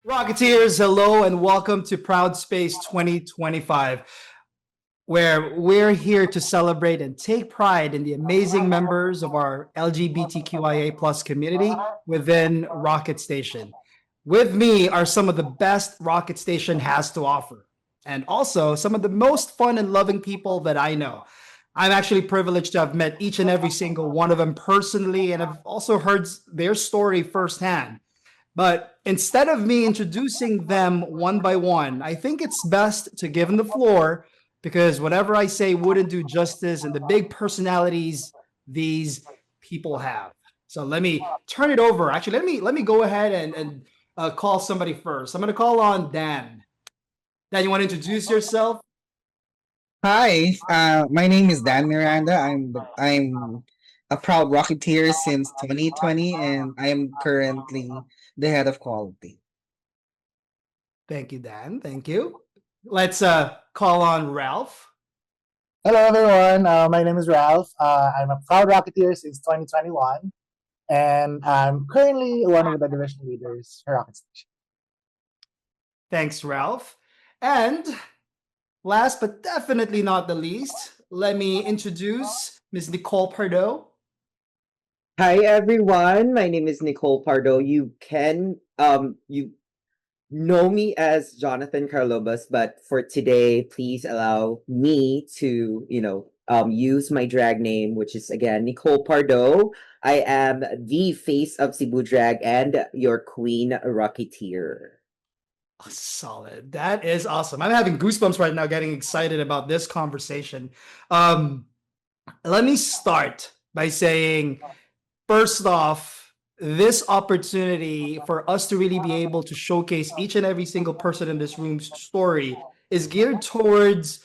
Rocketeers, hello and welcome to Proud Space 2025, where we're here to celebrate and take pride in the amazing members of our LGBTQIA plus community within Rocket Station. With me are some of the best Rocket Station has to offer, and also some of the most fun and loving people that I know. I'm actually privileged to have met each and every single one of them personally, and I've also heard their story firsthand. But instead of me introducing them one by one, I think it's best to give them the floor because whatever I say wouldn't do justice and the big personalities these people have. So let me turn it over. Actually, let me go ahead and call somebody first. I'm gonna call on Dan. Dan, you want to introduce yourself? Hi, my name is Dan Miranda. I'm a proud Rocketeer since 2020, and I am currently the head of quality. Thank you, Dan. Thank you. Let's call on Ralph. Hello, everyone. My name is Ralph. I'm a proud Rocketeer since 2021, and I'm currently one of the division leaders for Rocket Station. Thanks, Ralph. And last but definitely not the least, let me introduce Ms. Nicole Pardo. Hi everyone, my name is Nicole Pardo. You know me as Jonathan Carlobas, but for today, please allow me to, use my drag name, which is again Nicole Pardo. I am the face of Cebu Drag and your queen rocketeer. Oh, solid. That is awesome. I'm having goosebumps right now, getting excited about this conversation. Um, Let me start by saying, first off, this opportunity for us to really be able to showcase each and every single person in this room's story is geared towards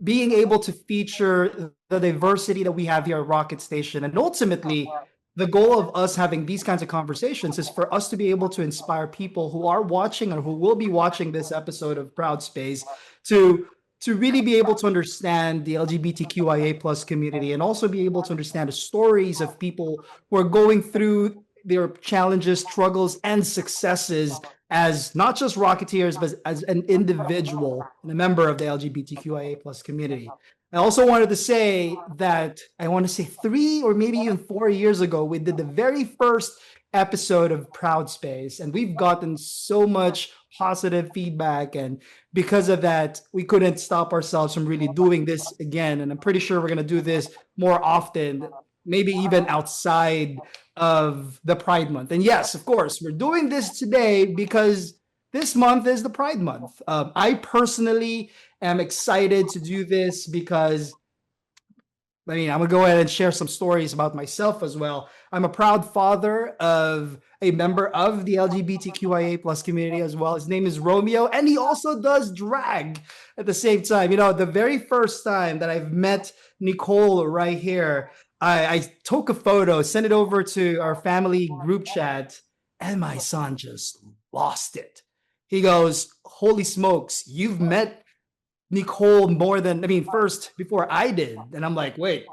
being able to feature the diversity that we have here at Rocket Station. And ultimately, the goal of us having these kinds of conversations is for us to be able to inspire people who are watching or who will be watching this episode of Proud Space to really be able to understand the LGBTQIA plus community and also be able to understand the stories of people who are going through their challenges, struggles, and successes as not just Rocketeers, but as an individual and a member of the LGBTQIA plus community. I also wanted to say that I want to say 3 or maybe even 4 years ago, we did the very first episode of Proud Space, and we've gotten so much positive feedback. And because of that, we couldn't stop ourselves from really doing this again. And I'm pretty sure we're going to do this more often, maybe even outside of the Pride Month. And yes, of course, we're doing this today because this month is the Pride Month. I personally am excited to do this because I'm gonna go ahead and share some stories about myself as well. I'm a proud father of a member of the LGBTQIA plus community as well. His name is Romeo, and he also does drag at the same time. The very first time that I've met Nicole right here, I took a photo, sent it over to our family group chat, and my son just lost it. He goes, "Holy smokes, you've met Nicole more than first before I did." And I'm like, "Wait,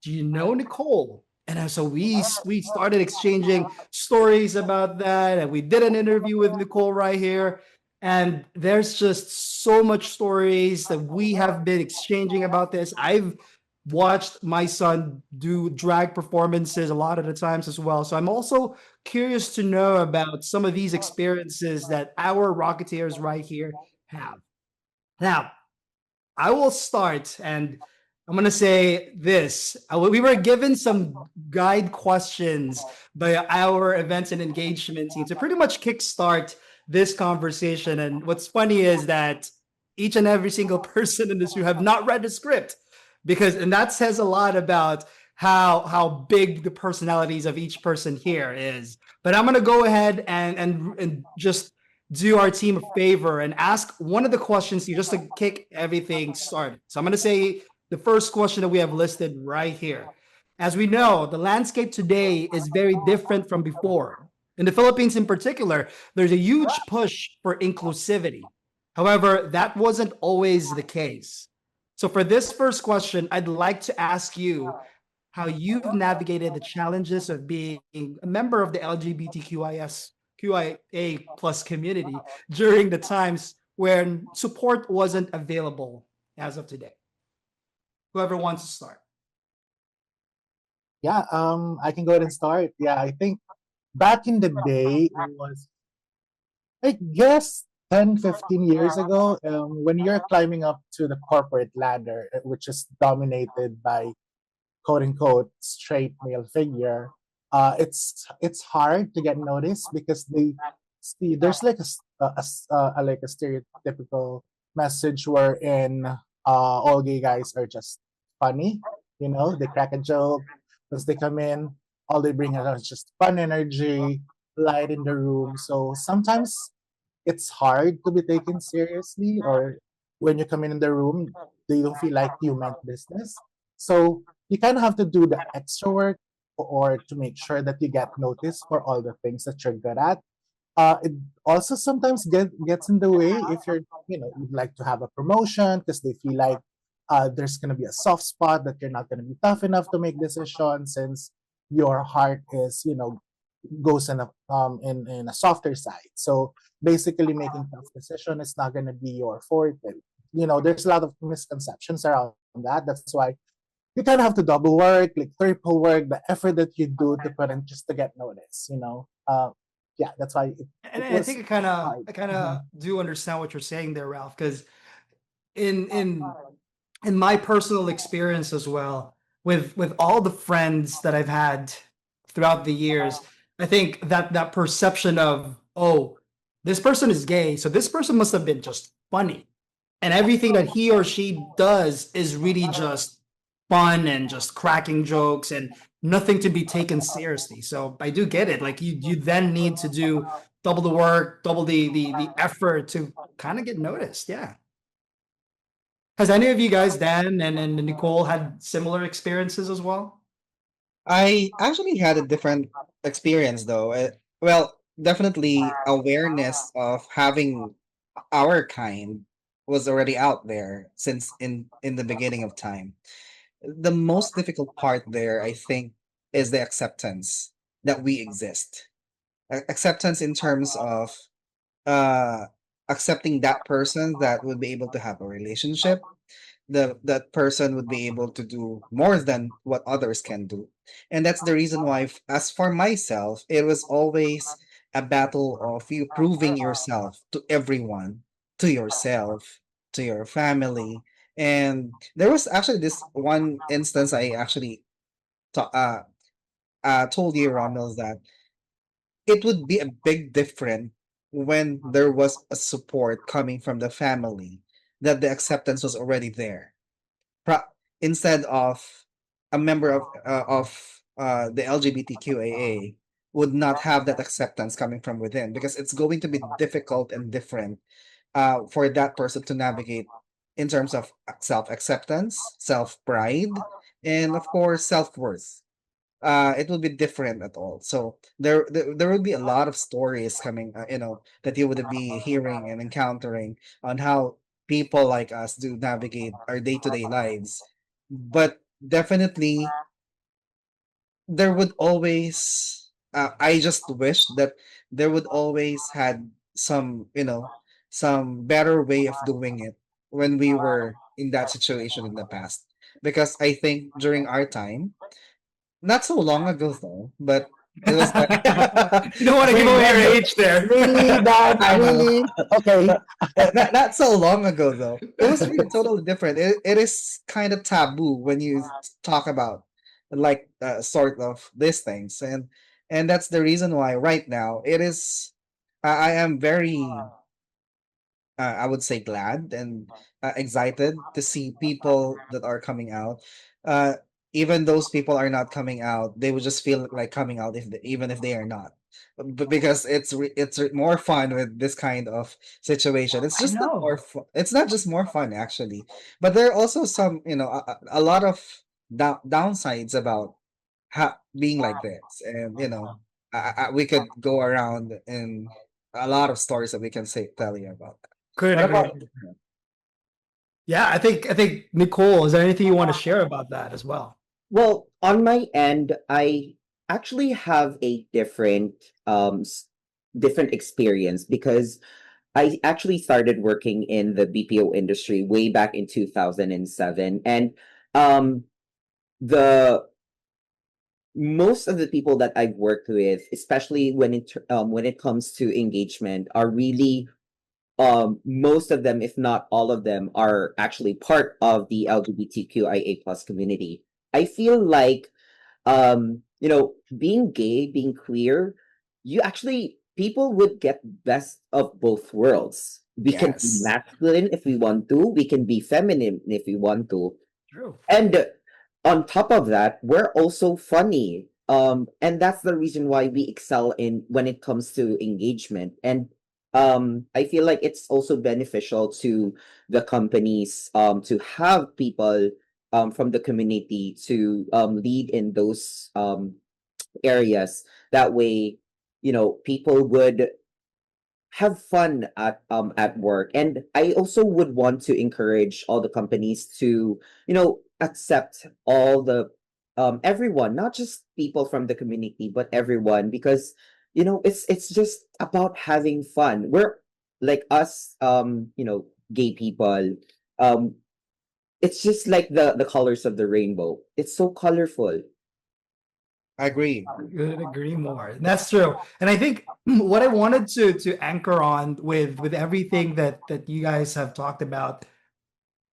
do you know Nicole?" And so we started exchanging stories about that, and we did an interview with Nicole right here. And there's just so much stories that we have been exchanging about this. I've watched my son do drag performances a lot of the times as well. So I'm also curious to know about some of these experiences that our Rocketeers right here have. Now, I will start, and I'm gonna say this. We were given some guide questions by our events and engagement team to pretty much kickstart this conversation. And what's funny is that each and every single person in this room have not read the script and that says a lot about how big the personalities of each person here is. But I'm gonna go ahead and just do our team a favor and ask one of the questions here just to kick everything started. So I'm going to say the first question that we have listed right here. As we know, the landscape today is very different from before. In the Philippines in particular, there's a huge push for inclusivity. However, that wasn't always the case. So for this first question, I'd like to ask you how you've navigated the challenges of being a member of the LGBTQIS LGBTQIA plus community during the times when support wasn't available as of today? Whoever wants to start. Yeah, I can go ahead and start. Yeah, I think back in the day, it was, I guess, 10, 15 years ago, when you're climbing up to the corporate ladder, which is dominated by quote unquote straight male figure, it's hard to get noticed because they see there's like like a stereotypical message wherein all gay guys are just funny. You know, they crack a joke once they come in. All they bring out is just fun energy, light in the room. So sometimes it's hard to be taken seriously, or when you come in the room, they don't feel like you meant business. So you kind of have to do the extra work or to make sure that you get noticed for all the things that you're good at. It also sometimes gets in the way if you'd like to have a promotion because they feel like there's going to be a soft spot that you're not going to be tough enough to make decisions since your heart is, goes in a softer side. So basically, making tough decision is not going to be your forte. There's a lot of misconceptions around that. That's why you kind of have to double work, like triple work, the effort that you do to put in just to get noticed. Yeah, that's why And it I was think I kind of hard. I kind Mhm. of do understand what you're saying there, Ralph, because in in in my personal experience as well, with all the friends that I've had throughout the years, I think that perception of, oh, this person is gay, so this person must have been just funny, and everything that he or she does is really just fun and just cracking jokes and nothing to be taken seriously. So I do get it. Like you then need to do double the work, double the effort to kind of get noticed. Yeah. Has any of you guys, Dan and Nicole, had similar experiences as well? I actually had a different experience though. Well, definitely awareness of having our kind was already out there since in the beginning of time. The most difficult part there, I think, is the acceptance that we exist. Acceptance in terms of uh accepting that person that would be able to have a relationship, that person would be able to do more than what others can do. And that's the reason why as for myself, it was always a battle of you proving yourself to everyone, to yourself, to your family. And there was actually this one instance I actually ta- uh, told you, Romels, that it would be a big difference when there was a support coming from the family, that the acceptance was already there. Instead of a member of the LGBTQAA would not have that acceptance coming from within, because it's going to be difficult and different for that person to navigate in terms of self acceptance, self pride, and of course self worth. It will be different at all. So there will be a lot of stories coming, that you would be hearing and encountering on how people like us do navigate our day-to-day lives. But definitely there would always, I just wish that there would always had some, some better way of doing it when we were in that situation in the past. Because I think during our time, not so long ago though, but it was like You don't want to give Wait, away Dan, your age there. really, Dan? I know. Really? Okay. Not so long ago though. It was really totally different. It is kind of taboo when you talk about like sort of these things, and that's the reason why right now it is. I am very I would say glad and excited to see people that are coming out. Uh, Even those people are not coming out, they would just feel like coming out if even if they are not. But because more fun with this kind of situation. It's I just not more know. fun. It's not just more fun actually, but there are also some, a lot of downsides about being like this, and we could go around in a lot of stories that we can say tell you about. Couldn't What agree about more. Yeah, I think Nicole, is there anything you want to share about that as well? Well, on my end, I actually have a different different experience because I actually started working in the BPO industry way back in 2007. And um, the most of the people that I've worked with, especially when it comes to engagement, are really most of them, if not all of them, are actually part of the LGBTQIA plus community. I feel like being gay, being queer, you actually people would get best of both worlds. We can be Yes. masculine if we want to, we can be feminine if we want to. True. And on top of that, we're also funny. And that's the reason why we excel in when it comes to engagement. And I feel like it's also beneficial to the companies to have people from the community to lead in those areas. That way, people would have fun at work. And I also would want to encourage all the companies to accept all the everyone, not just people from the community but everyone, because it's just about having fun. We're like us, gay people, um it's just like the colors of the rainbow. It's so colorful. I agree. Couldn't agree more. That's true. And I think what I wanted to anchor on with everything that you guys have talked about,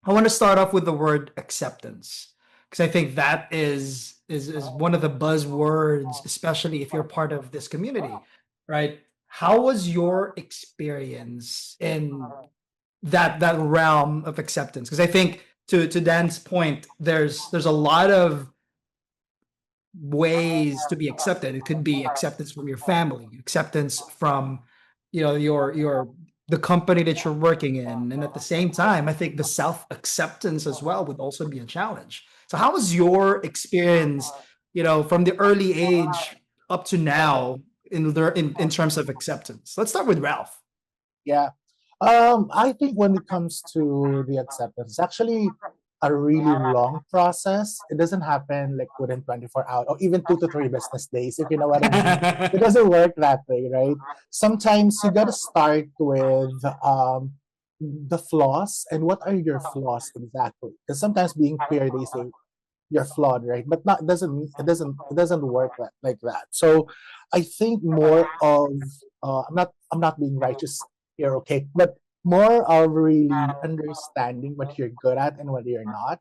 I want to start off with the word acceptance, because I think that is one of the buzzwords, especially if you're part of this community, right? How was your experience in that realm of acceptance? Because I think to Dan's point, there's a lot of ways to be accepted. It could be acceptance from your family, acceptance from your the company that you're working in, and at the same time, I think the self acceptance as well would also be a challenge. So, how was your experience, from the early age up to now in terms of acceptance? Let's start with Ralph. Yeah. I think when it comes to the acceptance, it's actually a really long process. It doesn't happen like within 24 hours or even 2 to 3 business days, if you know what I mean. It doesn't work that way, right? Sometimes you gotta start with the flaws and what are your flaws exactly. Because sometimes being queer, they say you're flawed, right? But not it doesn't work like that. So I think more of I'm not being righteous here, okay, but more of really understanding what you're good at and what you're not.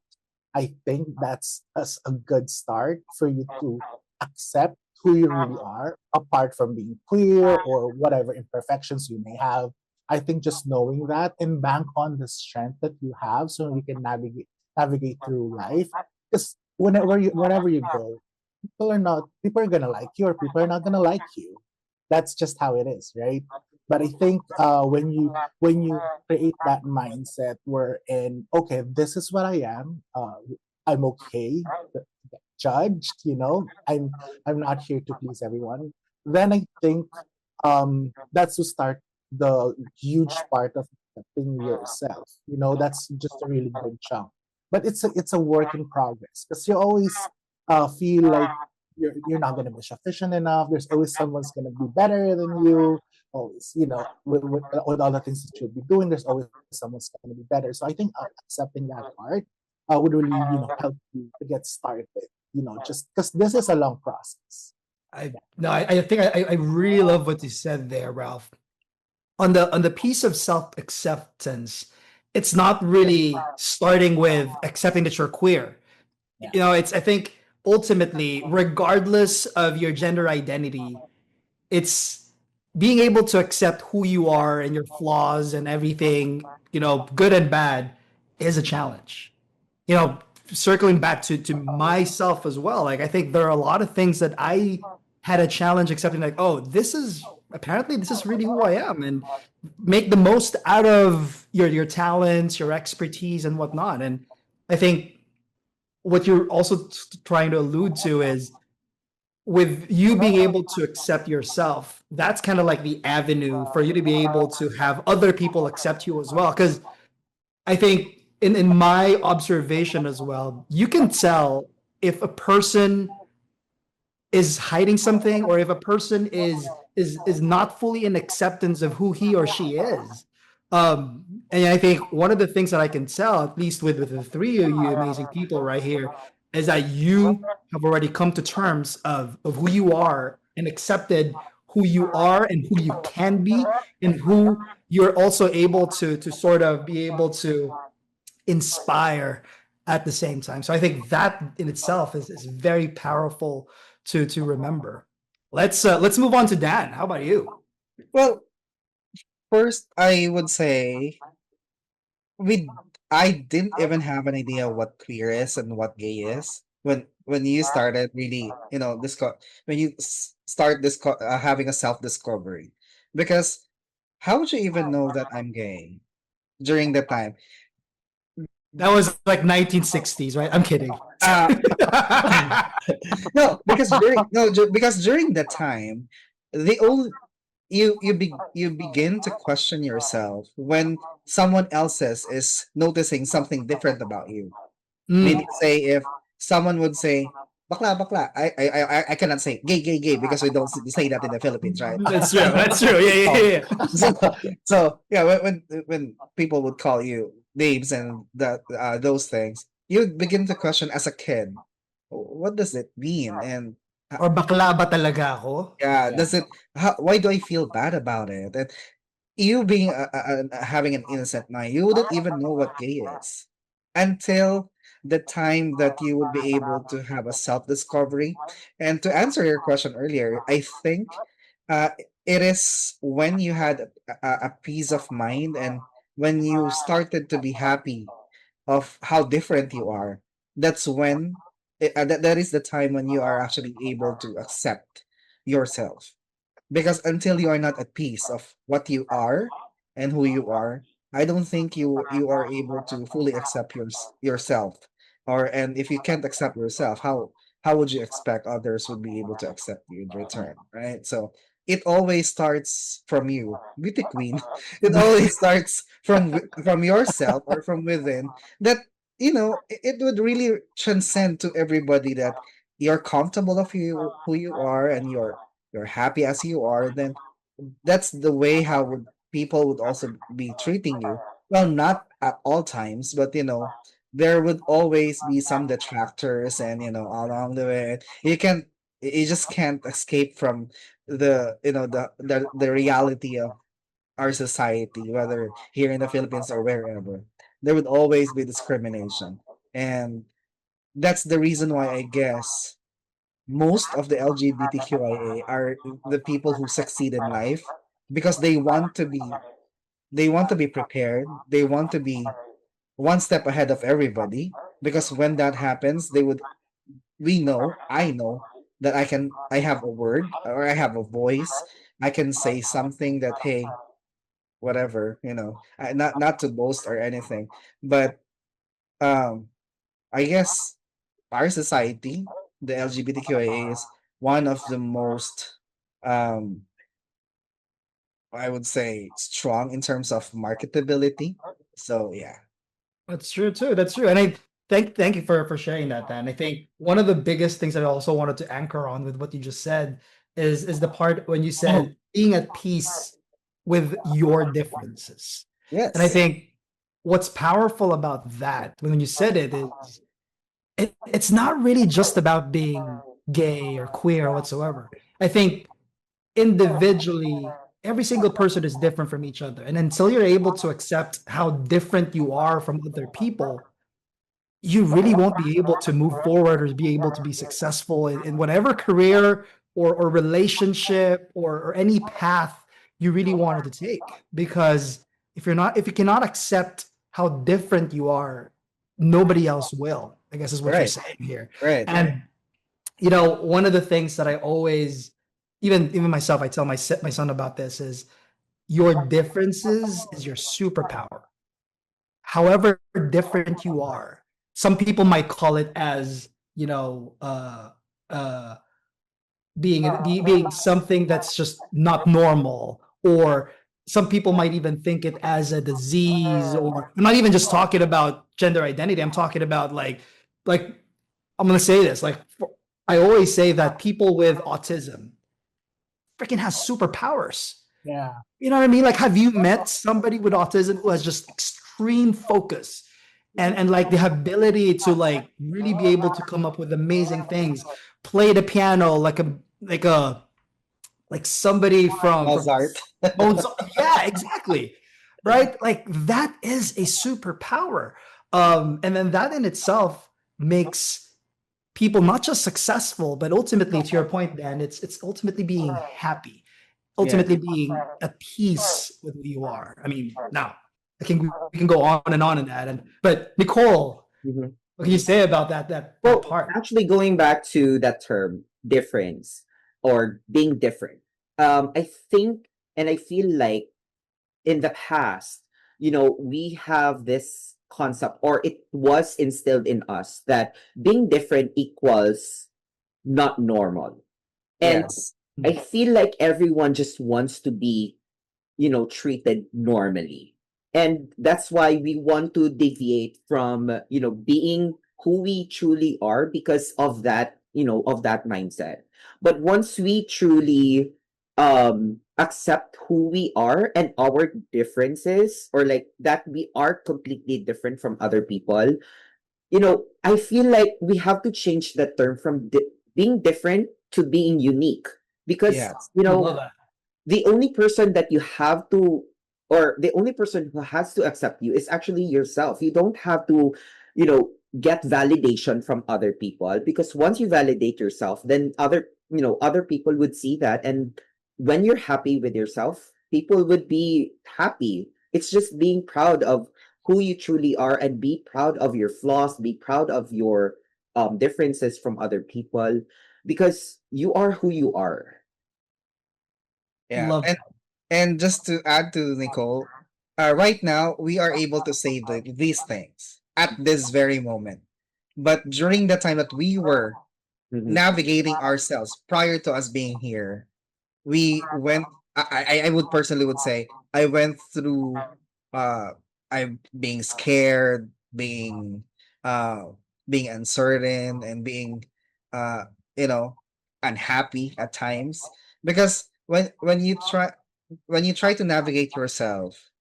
I think that's a good start for you to accept who you really are, apart from being queer or whatever imperfections you may have. I think just knowing that and bank on the strength that you have so you can navigate through life. Because whenever you go, people are gonna like you or people are not gonna like you. That's just how it is, right? But I think when you create that mindset where in okay, this is what I am. I'm okay. to get Judged, I'm not here to please everyone. Then I think that's to start the huge part of accepting yourself. That's just a really good chunk. But it's a work in progress because you always feel like you're not gonna be sufficient enough. There's always someone's gonna be better than you. Always, with all the things that you'll be doing, there's always someone's gonna be better. So I think accepting that part would really help you to get started. Just because this is a long process. I no, I think I really love what you said there, Ralph. On the piece of self acceptance, it's not really starting with accepting that you're queer. Yeah. It's, I think, ultimately, regardless of your gender identity, it's being able to accept who you are and your flaws and everything, good and bad, is a challenge. you know, Circling back to myself as well, like I think there are a lot of things that I had a challenge accepting, like, oh, this is really who I am, and make the most out of your talents, your expertise, and whatnot. And I think what you're also trying to allude to is with you being able to accept yourself, that's kind of like the avenue for you to be able to have other people accept you as well. Because I think in my observation as well, you can tell if a person is hiding something or if a person is is not fully in acceptance of who he or she is. And I think one of the things that I can tell, at least with the three of you amazing people right here, is that you have already come to terms of who you are and accepted who you are and who you can be and who you're also able to sort of be able to inspire at the same time. So I think that in itself is very powerful to remember. Let's move on to Dan. How about you? Well, first I would say we I didn't even have an idea what queer is and what gay is when you started really, when you start having a self discovery, because how would you even know that I'm gay during that time? That was like 1960s, right? I'm kidding. Uh, no, because during that time, the only you begin to question yourself when someone else's is noticing something different about you. Mm, Meaning, say if someone would say bakla bakla, I cannot say gay gay gay because we don't say that in the Philippines, right? that's true. That's true. Yeah, yeah, yeah, yeah. so, so yeah, when people would call you names and those things, you begin to question as a kid, what does it mean? And Or bakla ba talaga ako? yeah, Yeah. why do I feel bad about it? And you being having an innocent mind, you wouldn't even know what gay is until the time that you would be able to have a self discovery. And to answer your question earlier, I think it is when you had a peace of mind and when you started to be happy of how different you are. That's when that is the time when you are actually able to accept yourself, because until you are not at peace of what you are and who you are, I don't think you are able to fully accept yourself. Or and if you can't accept yourself, how would you expect others would be able to accept you in return, right? So it always starts from you, beauty queen. It always starts from yourself or from within. That it would really transcend to everybody that you're comfortable of who you are, and you're happy as you are, then that's the way how people would also be treating you. Well, not at all times, but there would always be some detractors, and along the way, you just can't escape from the reality of our society, whether here in the Philippines or wherever. There would always be discrimination, and that's the reason why I guess most of the LGBTQIA are the people who succeed in life, because they want to be prepared. They want to be one step ahead of everybody, because when that happens, I know that I have a word, or I have a voice. I can say something that, hey, whatever, not to boast or anything, but um I guess our society, the LGBTQIA, is one of the most, um, I would say, strong in terms of marketability. So yeah, That's true too. That's true. And I thank you for sharing that, Dan. I think one of the biggest things that I also wanted to anchor on with what you just said is the part when you said being at peace with your differences. And I yes, think what's powerful about that when you said it is it's not really just about being gay or queer or whatsoever. I think individually, every single person is different from each other. And until you're able to accept how different you are from other people, you really won't be able to move forward or be able to be successful in whatever career or relationship or any path you really wanted to take. Because if you cannot accept how different you are, nobody else will, I guess is what you're right, saying here. right, And one of the things that I always, even myself, I tell my son about this is your differences is your superpower. However different you are, some people might call it as uh, being something that's just not normal, or some people might even think it as a disease. Or I'm not even just talking about gender identity. I'm talking about like I'm gonna say this I always say that people with autism, freaking has superpowers. Yeah. You know what I mean? Like, have you met somebody with autism who has just extreme focus and like the ability to like really be able to come up with amazing things, play the piano like somebody from Mozart. Mozart. Yeah, exactly. Right? Like that is a superpower. And then that in itself makes people not just successful, but ultimately, to your point, Dan, it's ultimately being happy, Yes. ultimately being at peace with who you are. I mean, now we can go on and on in that. And but Nicole, Mhm. what can you say about that Well, part? actually, going back to that term, difference or being different, I think and I feel like in the past, we have this concept, or it was instilled in us that being different equals not normal. And Yes. I feel like everyone just wants to be, treated normally. And that's why we want to deviate from, being who we truly are because of that mindset. But once we truly accept who we are and our differences, or like that we are completely different from other people, I feel like we have to change the term from being different to being unique. Because, Yes. Love that. the only person that you have to, or the only person who has to accept you is actually yourself. You don't have to, get validation from other people, because once you validate yourself, then other people would see that. And when you're happy with yourself, people would be happy. It's just being proud of who you truly are, and be proud of your flaws, be proud of your differences from other people, because you are who you are. Yeah. Love that. And just to add to Nicole, right now we are able to say these things at this very moment. But during the time that we were Mhm. navigating ourselves prior to us being here, we went. I would personally would say I went through. I'm being scared, uh, being uncertain, and being, uh, you know, unhappy at times, because when you try to navigate yourself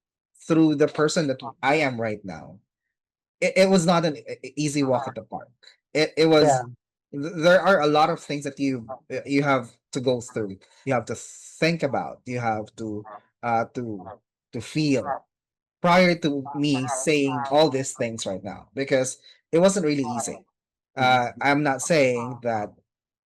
through the person that I am right now, it was not an easy walk at the park. It Yeah. was there are a lot of things that you have to go through. You have to think about. You have to uh to to feel prior to me saying all these things right now, because it wasn't really easy. I'm not saying that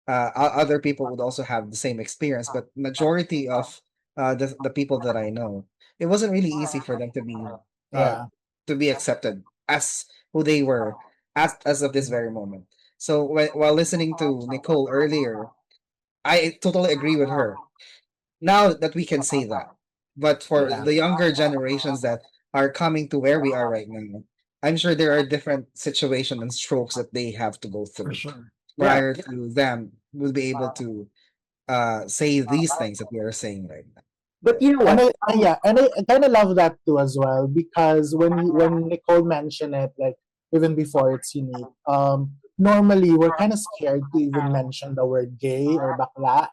other people would also have the same experience, but majority of the people that I know, it wasn't really easy for them uh, Yeah. to be accepted as who they were as of this very moment. So while listening to Nicole earlier, I totally agree with her. Now that we can say that, but for Yeah. the younger generations that are coming to where we are right now, I'm sure there are different situations and strokes that they have to go For through sure. Yeah. prior to them will be able to say these things that we are saying right now. But you know And what? I kind of love that too as well, because when Nicole mentioned it, like even before it's unique, normally we're kind of scared to even mention the word gay or bakla,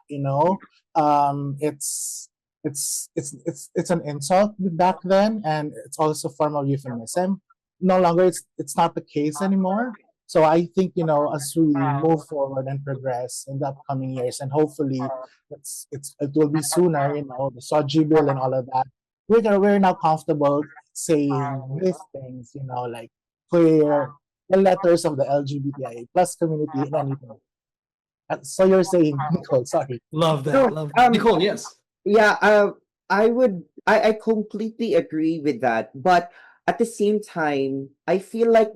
it's an insult back then, and it's also a form of euphemism. No longer it's not the case anymore. So I think, as we move forward and progress in the upcoming years, and hopefully it will be sooner, the Soji bill and all of that. We're now comfortable saying these things, like clear the letters of the LGBTIA plus community and anything. So you're saying, Nicole, sorry. Love that. No, Love that. Nicole, yes. yeah, I completely agree with that. But at the same time, I feel like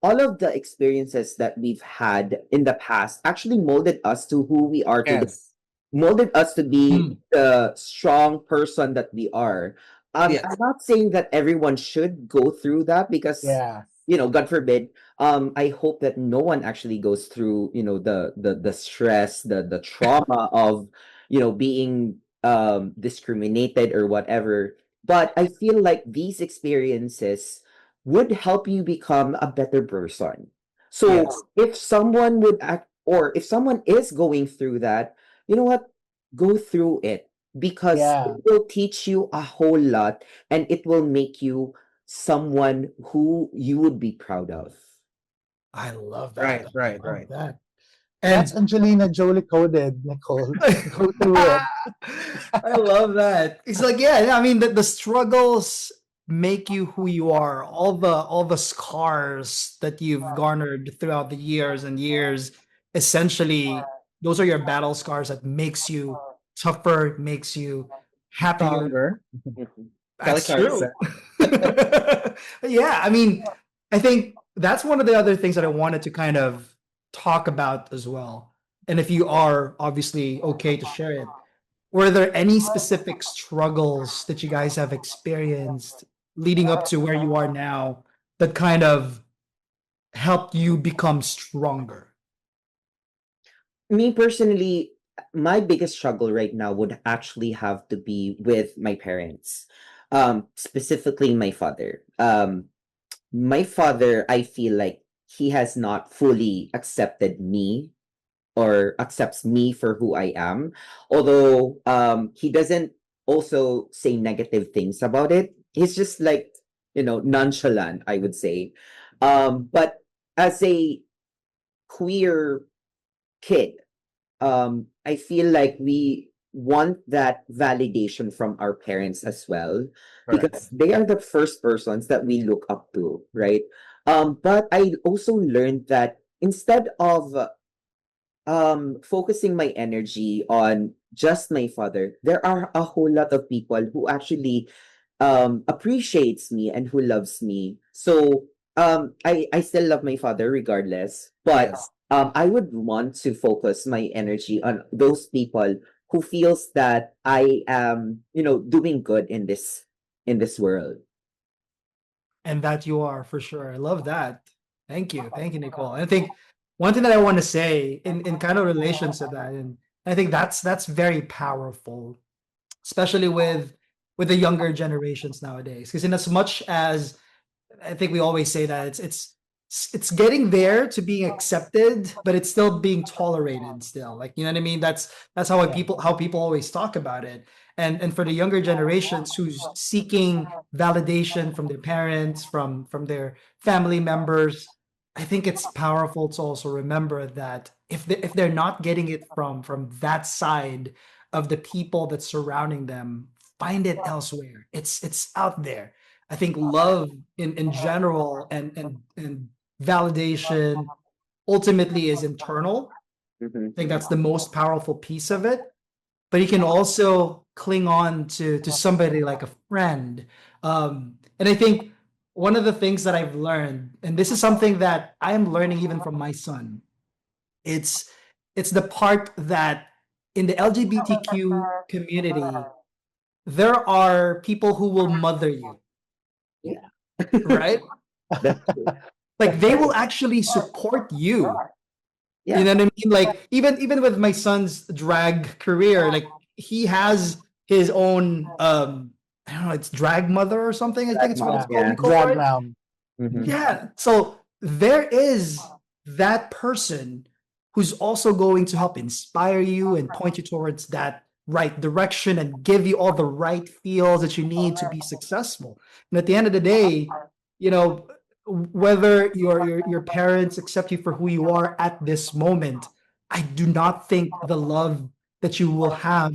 all of the experiences that we've had in the past actually molded us to who we are today, Yes. molded us to be Mm, the strong person that we are. I'm Yes. not saying that everyone should go through that, because, Yeah. God forbid. I hope that no one actually goes through, the stress, the trauma of, being discriminated or whatever. But I feel like these experiences would help you become a better person. So Yes. if someone would act, or if someone is going through that, you know what? go through it because Yeah. it will teach you a whole lot and it will make you someone who you would be proud of. I love that. Right, I right, love right. that. That's And Angelina Jolie coded, Nicole. Go through it. I love that. It's like, yeah, I mean, the struggles make you who you are. All the scars that you've garnered throughout the years and years, essentially, those are your battle scars that makes you tougher, makes you happier. Stronger. Mhm. Kelly That's true. Clarkson. Yeah, I mean, I think that's one of the other things that I wanted to kind of talk about as well. And if you are obviously okay to share it, were there any specific struggles that you guys have experienced leading up to where you are now that kind of helped you become stronger? Me personally, my biggest struggle right now would actually have to be with my parents, specifically my father. My father, I feel like he has not fully accepted me or accepts me for who I am. Although he doesn't also say negative things about it. He's just like, nonchalant, I would say. But as a queer kid, I feel like we want that validation from our parents as well Correct. because they are the first persons that we look up to, right? But I also learned that instead of focusing my energy on just my father, there are a whole lot of people who actually appreciates me and who loves me. So I still love my father regardless, but Yes. I would want to focus my energy on those people who feels that I am, doing good in this world. And that you are for sure. I love that. Thank you. Thank you, Nicole. And I think one thing that I want to say in kind of relation to that, and I think that's very powerful, especially with the younger generations nowadays. Because in as much as I think we always say that it's getting there to being accepted, but it's still being tolerated still. Like, you know what I mean? That's Yeah. how people always talk about it. And for the younger generations who's seeking validation from their parents, from their family members, I think it's powerful to also remember that if they're not getting it from that side of the people that's surrounding them, find it elsewhere. It's out there. I think love in general and validation ultimately is internal. Mhm. I think that's the most powerful piece of it. But you can also cling on to somebody like a friend. And I think one of the things that I've learned, and this is something that I am learning even from my son, it's it's the part that in the LGBTQ community, there are people who will mother you, Yeah. right? That's true. Like they will actually support you. You Yeah. know what I mean? Like even with my son's drag career, like he has his own I don't know, it's drag mother or something. I think Drag it's what mom. it's Yeah. called, Yeah. Nicole, Drag right? mom. Mhm. Yeah. So there is that person who's also going to help inspire you and point you towards that right direction and give you all the right feels that you need to be successful. And at the end of the day, you know, whether your parents accept you for who you are at this moment, I do not think the love that you will have,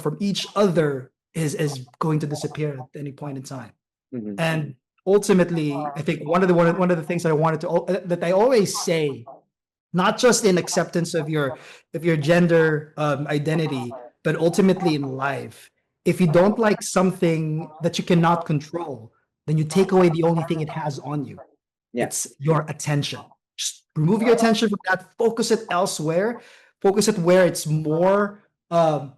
from each other is going to disappear at any point in time. Mhm. And ultimately, I think one of the things that I wanted to that I always say, not just in acceptance of your gender identity, but ultimately in life. If you don't like something that you cannot control, then you take away the only thing it has on you. Yeah. It's your attention. Just remove your attention from that. Focus it elsewhere. Focus it where it's more um,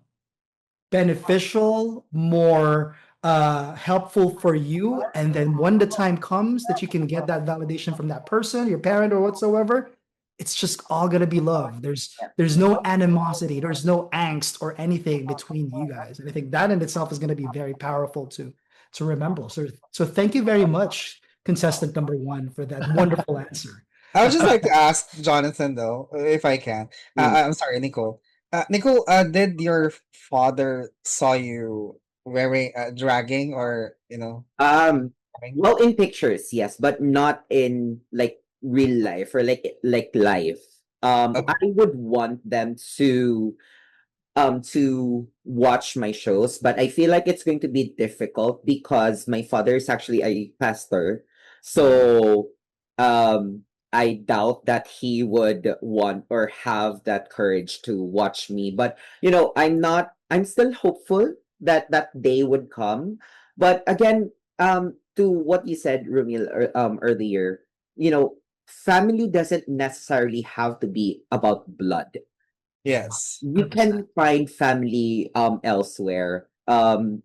beneficial, more helpful for you. And then when the time comes that you can get that validation from that person, your parent or whatsoever, it's just all gonna be love. There's no animosity, there's no angst or anything between you guys. And I think that in itself is gonna be very powerful to remember. So thank you very much, contestant number one, for that wonderful answer. I would just like to ask Jonathan though, if I can. Mm. I'm sorry, Nicole. Nicole, did your father saw you wearing dragging or Um, wearing- well, in pictures, yes, but not in like real life or like life. I okay. would want them to watch my shows, but I feel like it's going to be difficult because my father is actually a pastor. So I doubt that he would want or have that courage to watch me. But I'm still hopeful that that day would come. But again, to what you said, Rumil, earlier, family doesn't necessarily have to be about blood. Yes. You can 100%. find family elsewhere,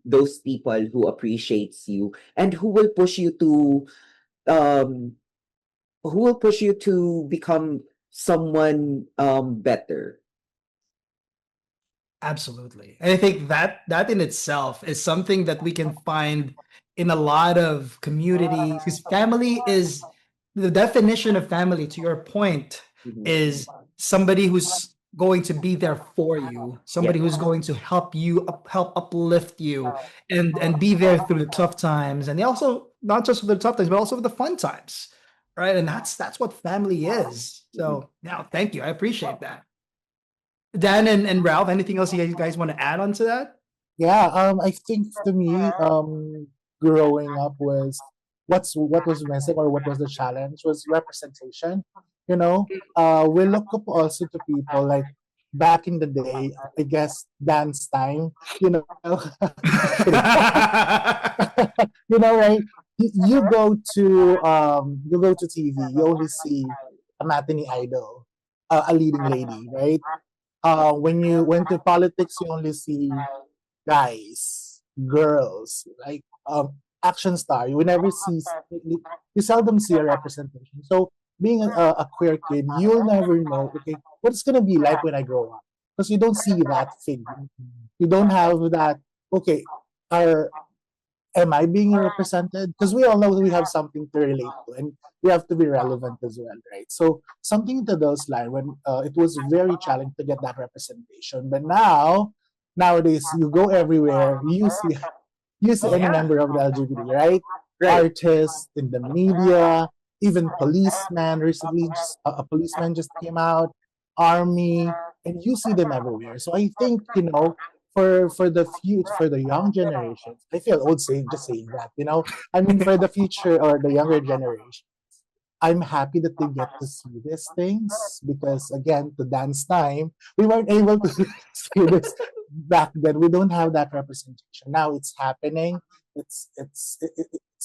those people who appreciates you and um who will push you to become someone better. Absolutely. And I think that in itself is something that we can find in a lot of communities because family is the definition of family, to your point, Mhm. is somebody who's going to be there for you, Yeah. somebody who's going to help you help uplift you and be there through the tough times. And they also not just for the tough times, but also for the fun times. Right. And that's what family is. Mhm. So now thank you. I appreciate that. Dan and Ralph, anything else you guys want to add on to that? Yeah, I think to me, growing up was what was missing or what was the challenge was representation. We look up also to people like back in the day. I guess dance time. Kidding. Right? You go to TV. You only see a matinee idol, a leading lady, right? When you went to politics, you only see guys, girls, like action star. You will never see, you seldom see a representation. So being a queer kid, you'll never know, okay, what's gonna be like when I grow up, because you don't see that figure. You don't have that. Okay, are am I being represented? Because we all know that we have something to relate to, and we have to be relevant as well, right? So something to those lines when it was very challenging to get that representation, but nowadays you go everywhere, you see Oh any yeah. member of the LGBT, right? Right. Artists in the media, even policemen. Recently, just a policeman just came out, army, and you see them everywhere. So I think for the young generations, I feel old saying just saying that. I mean, for the future or the younger generation, I'm happy that they get to see these things because, again, to dance time, we weren't able to see this back then. We don't have that representation. Now it's happening. It's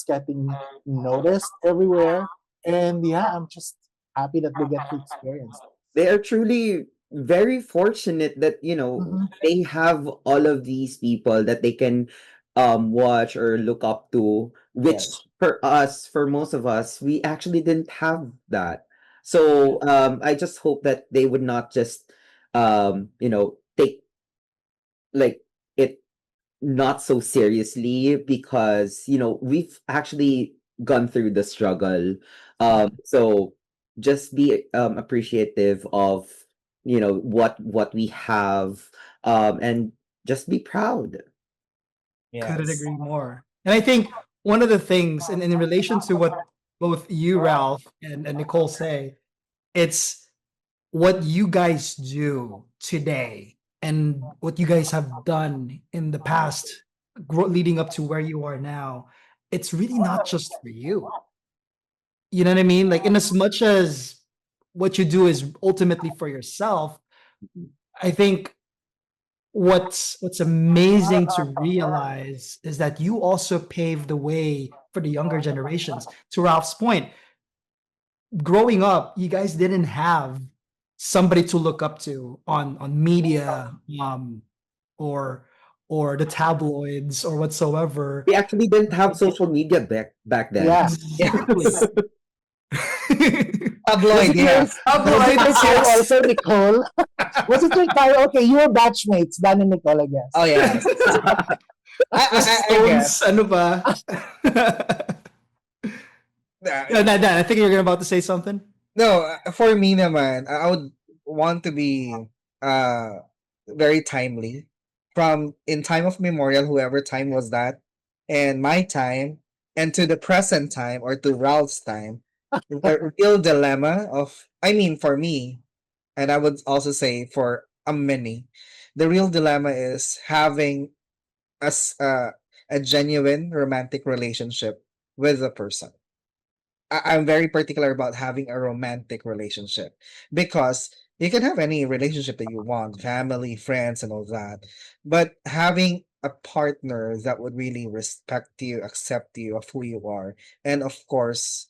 getting noticed everywhere, and yeah, I'm just happy that they get to experience it. They are truly very fortunate that Mhm. they have all of these people that they can watch or look up to, which Yes. for most of us, we actually didn't have that. So I just hope that they would not just take like it not so seriously, because we've actually gone through the struggle. So just be appreciative of what we have, and just be proud. Couldn't Yes. agree more. And I think one of the things, and in relation to what both you, Ralph, and Nicole say, it's what you guys do today and what you guys have done in the past, leading up to where you are now. It's really not just for you. You know what I mean? Like, in as much as what you do is ultimately for yourself, I think what's amazing to realize is that you also pave the way for the younger generations. To Ralph's point, growing up, you guys didn't have somebody to look up to on media, or the tabloids or whatsoever. We actually didn't have social media back then. Yeah. Exactly. Yes. Was Tabloid. it your Yeah. Tabloids, time yes. also, Nicole? Was it your time? Okay, you were batchmates, Dan and Nicole, I Oh guess. yes. The I guess. Stones, ano ba? Yeah, Dan, I think you're about to say something. No, for me naman, I would want to be uh very timely. From in time of memorial, whoever time was that, and my time, and to the present time or to Ralph's time, the real dilemma of, I mean, for me, and I would also say for a many, the real dilemma is having a genuine romantic relationship with a person. I'm very particular about having a romantic relationship because you can have any relationship that you want, family, friends, and all that. But having a partner that would really respect you, accept you of who you are, and of course,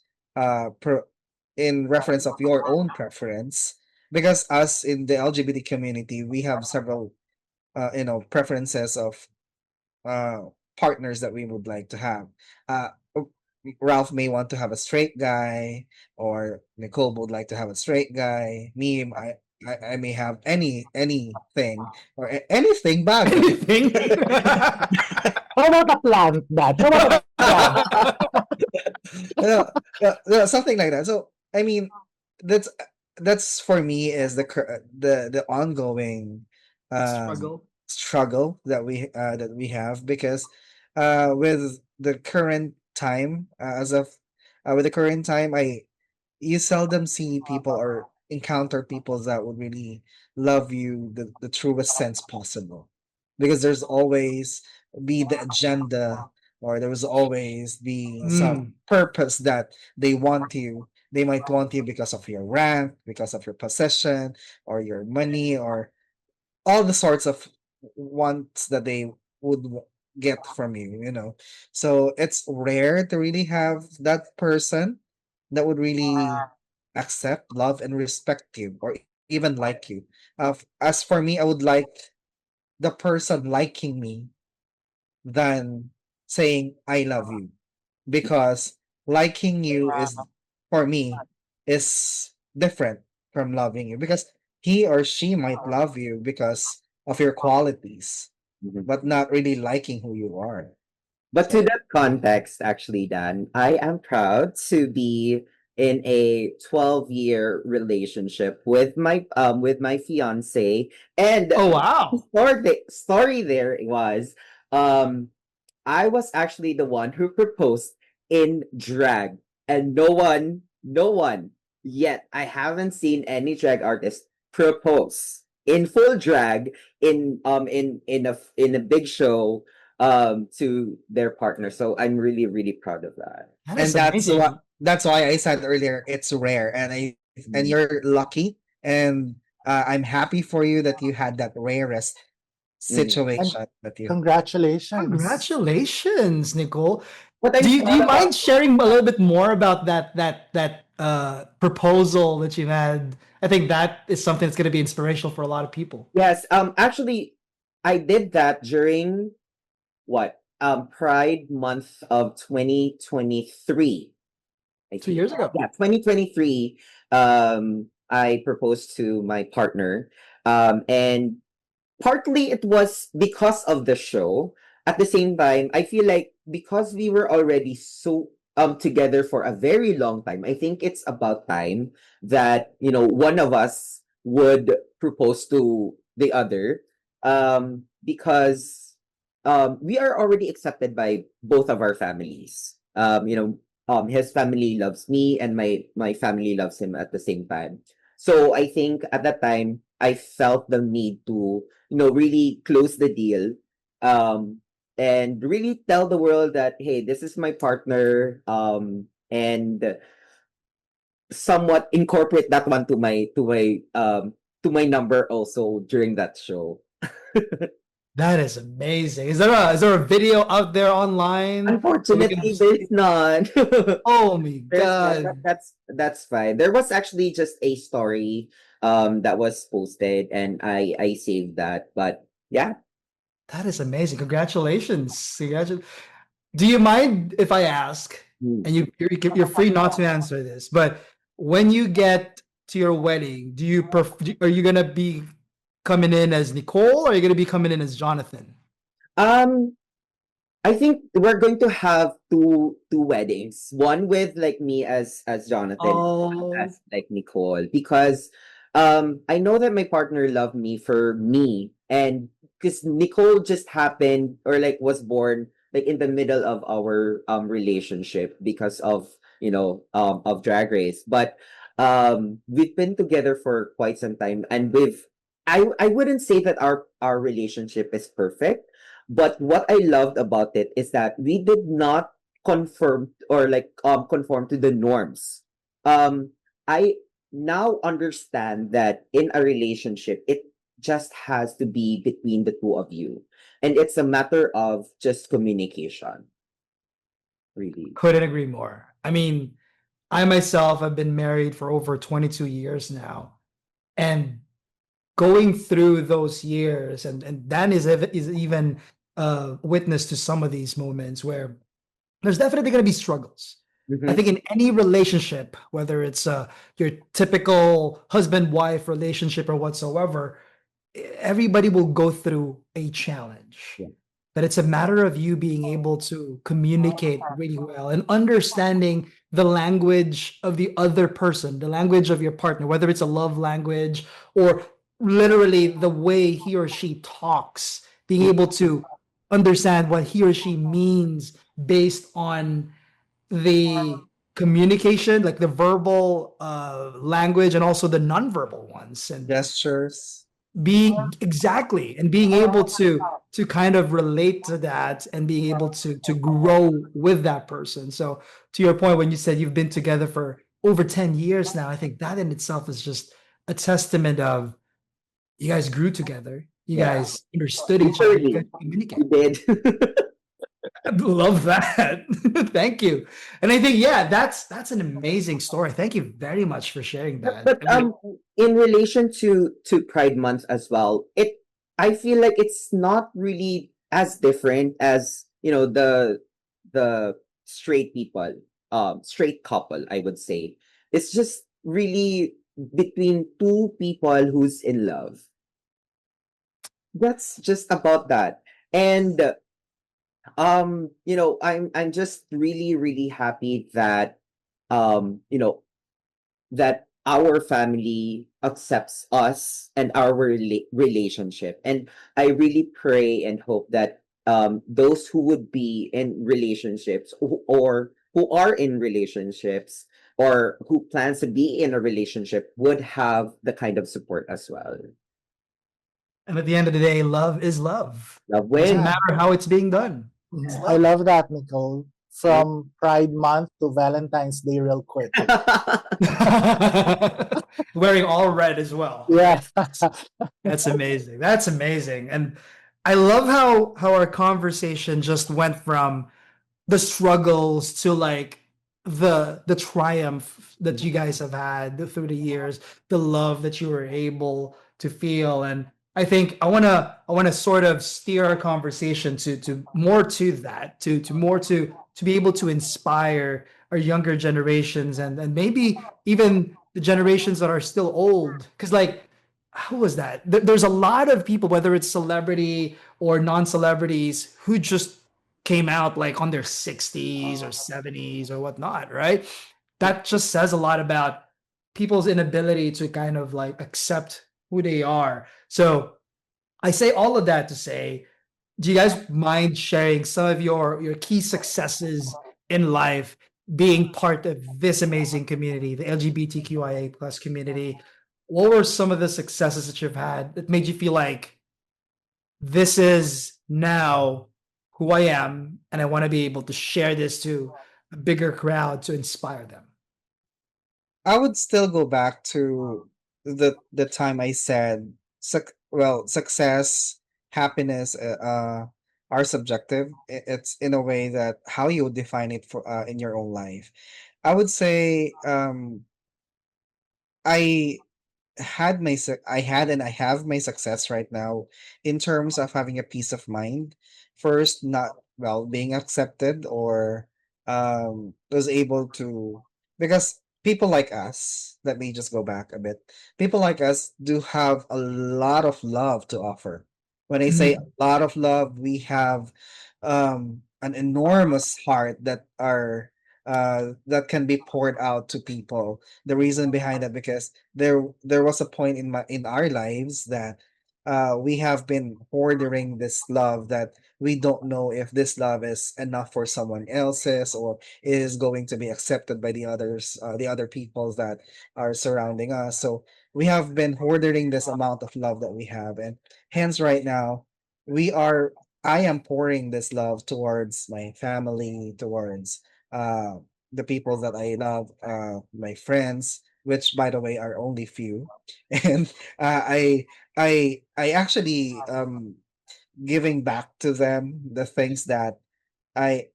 in reference of your own preference, because us in the LGBT community, we have several, preferences of uh, partners that we would like to have. Uh, o- Ralph may want to have a straight guy, or Nicole would like to have a straight guy. I may have anything or anything bagay. Anything? How about a plant, Dad? How about a plant? Something like that. So I mean, that's that's for me is the ongoing um Struggle. struggle that we have because with the current time as of with the current time, I you seldom see people or encounter people that would really love you the truest sense possible, because there's always be the agenda, or there was always be some Mm. purpose that they might want you because of your rank, because of your possession, or your money, or all the sorts of wants that they would get from you, so it's rare to really have that person that would really accept, love, and respect you, or even like you. As for me, I would like the person liking me than saying I love you, because liking you is, for me, is different from loving you, because he or she might love you because of your qualities, Mhm. but not really liking who you are. But to So that context, actually, Dan, I am proud to be in a 12-year relationship with my fiance. And Oh the wow. story there was um I was actually the one who proposed in drag, and no one yet. I haven't seen any drag artist propose in full drag in a big show to their partner. So I'm really really proud of that. That and is amazing. that's why I said earlier it's rare, and Mm. you're lucky, and I'm happy for you that you had that rarest Mhm. And situation that you. congratulations. Congratulations, Nicole. But Do I'm you do proud you about mind sharing a little bit more about that proposal that you had? I think that is something that's going to be inspirational for a lot of people. yes. Actually, I did that during what Pride month of 2023. I Two think. years ago. Yeah, 2023. I proposed to my partner. And partly it was because of the show. At the same time, I feel like because we were already so together for a very long time, I think it's about time that, one of us would propose to the other. Because we are already accepted by both of our families. His family loves me, and my family loves him at the same time. So I think at that time I felt the need to, really close the deal, and really tell the world that, hey, this is my partner, and somewhat incorporate that one to my number also during that show. That is amazing. Is there a video out there online that we can Unfortunately, see? there's none. Oh my There's none, but god. that's fine. There was actually just a story that was posted, and I saved that. But yeah. That is amazing. Congratulations. Do you mind if I ask, Mm. and you're free not to answer this, but when you get to your wedding, are you gonna be coming in as Nicole, or are you gonna be coming in as Jonathan? Um, I think we're going to have two weddings. One with like me as Jonathan, Oh, as like Nicole, because I know that my partner loved me for me, and because Nicole just happened or like was born like in the middle of our relationship because of of Drag Race. But we've been together for quite some time, and I wouldn't say that our relationship is perfect, but what I loved about it is that we did not conform or like conform to the norms. I now understand that in a relationship, it just has to be between the two of you. And it's a matter of just communication, really. Couldn't agree more. I mean, I myself have been married for over 22 years now, and going through those years, and Dan is even witness to some of these moments where there's definitely going to be struggles. I Mhm. think in any relationship, whether it's your typical husband wife relationship or whatsoever, everybody will go through a challenge. Yeah. But it's a matter of you being able to communicate really well and understanding the language of the other person, the language of your partner, whether it's a love language or literally the way he or she talks, being able to understand what he or she means based on the communication, like the verbal language and also the nonverbal ones, and Gestures. being exactly and being able to kind of relate to that and being able to grow with that person. So to your point, when you said you've been together for over 10 years now, I think that in itself is just a testament of you guys grew together, you Yeah. guys understood each other, you guys Literally, communicate. we did. I love that. Thank you. And I think, yeah, that's an amazing story. Thank you very much for sharing that. But I mean, in relation to Pride Month as well, I feel like it's not really as different as the straight people, straight couple, I would say. It's just really between two people who's in love. That's just about that. And I'm just really, really happy that you know that our family accepts us and our relationship. And I really pray and hope that those who would be in relationships or who are in relationships or who plans to be in a relationship would have the kind of support as well. and at the end of the day, love is love. Love Doesn't wins. Yeah. matter how it's being done. It's I love. love that, Nicole. From Pride Month to Valentine's Day, real quick. Wearing all red as well, Yeah. right? That's amazing. That's amazing. And I love how our conversation just went from the struggles to like the triumph that you guys have had through the years, the love that you were able to feel. And I think I want to sort of steer our conversation to more to that, to more to be able to inspire our younger generations, and maybe even the generations that are still old, because like who was that? There's a lot of people, whether it's celebrity or non-celebrities, who just came out like on their 60s or 70s or whatnot, right? That just says a lot about people's inability to kind of like accept who they are. So I say all of that to say, do you guys mind sharing some of your key successes in life being part of this amazing community, the LGBTQIA plus community? What were some of the successes that you've had that made you feel like this is now who I am, and I want to be able to share this to a bigger crowd to inspire them? I would still go back to the time I said success, happiness are subjective. It's in a way that how you define it for in your own life. I would say I I had and I have my success right now in terms of having a peace of mind. First, not well being accepted or was able to, because people like us, let me just go back a bit. People like us do have a lot of love to offer. When I say a Mhm. lot of love, we have an enormous heart that are that can be poured out to people. The reason behind that, because there was a point in our lives that we have been hoarding this love, that we don't know if this love is enough for someone else's, or is going to be accepted by the other people that are surrounding us. So we have been hoarding this amount of love that we have, and hence right now we are I am pouring this love towards my family, towards uh the people that I love, my friends, which by the way are only few. And I actually giving back to them the things that I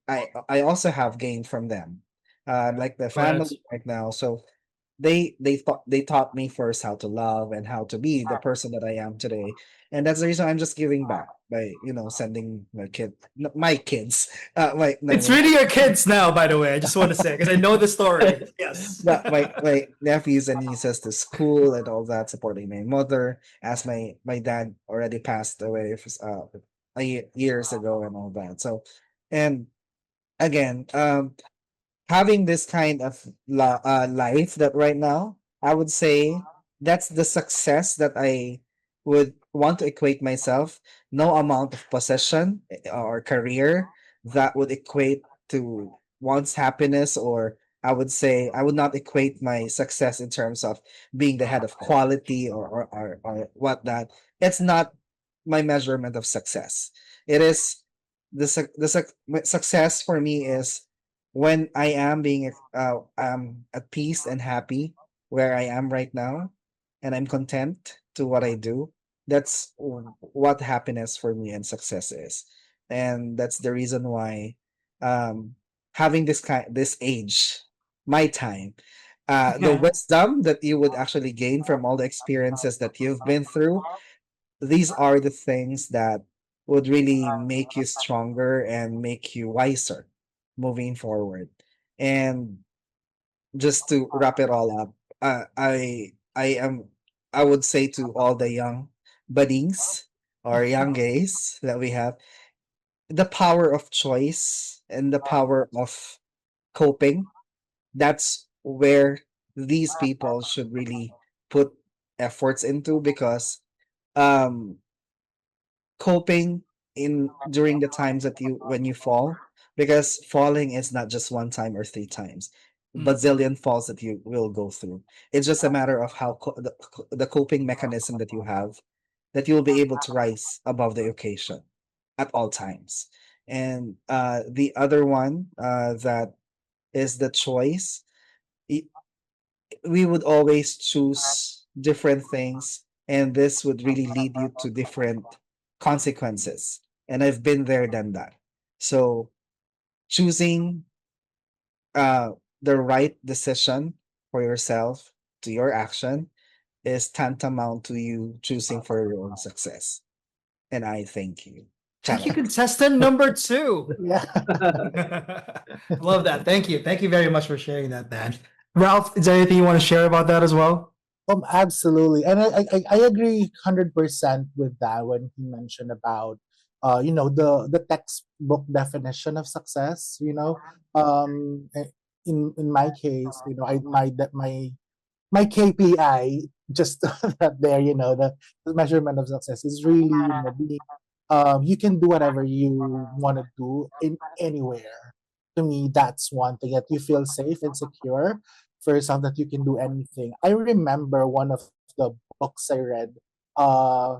also have gained from them, like the Right. family right now. So they taught me first how to love and how to be the person that I am today, and that's the reason I'm just giving back by sending my kids, my no, It's no, really your kids now, by the way. I just want to say because I know the story. Yes. my nephews and nieces to school and all that, supporting my mother as my dad already passed away years ago and all that. So, and again, having this kind of life that right now, I would say that's the success that I would want to equate myself. No amount of possession or career that would equate to one's happiness, or I would say I would not equate my success in terms of being the head of quality, or what that. It's not my measurement of success. It is success for me is when I am being at peace and happy where I am right now, and I'm content to what I do. That's what happiness for me and success is, and that's the reason why um, having this age, my time, the wisdom that you would actually gain from all the experiences that you've been through, these are the things that would really make you stronger and make you wiser moving forward. And just to wrap it all up, I would say to all the young buddings or young gays that we have, the power of choice and the power of coping, that's where these people should really put efforts into, because um coping in during the times that you when you fall, because falling is not just one time or three times, Mm. bazillion falls that you will go through. It's just a matter of how the coping mechanism that you have, that you'll be able to rise above the occasion at all times. And the other one, that is the choice. We would always choose different things, and this would really lead you to different consequences. And I've been there, done that. So choosing uh the right decision for yourself to your action is tantamount to you choosing for your own success. And I thank you. Thank you, Charot. contestant number two. Yeah. Love that. Thank you. Thank you very much for sharing that, man. Ralph, is there anything you want to share about that as well? Absolutely, and I agree 100% with that when he mentioned about the textbook definition of success. In my case, my KPI, just that there, the measurement of success is really, being, you can do whatever you want to do in anywhere. To me, that's one thing that you feel safe and secure for yourself, that you can do anything. I remember one of the books I read, uh,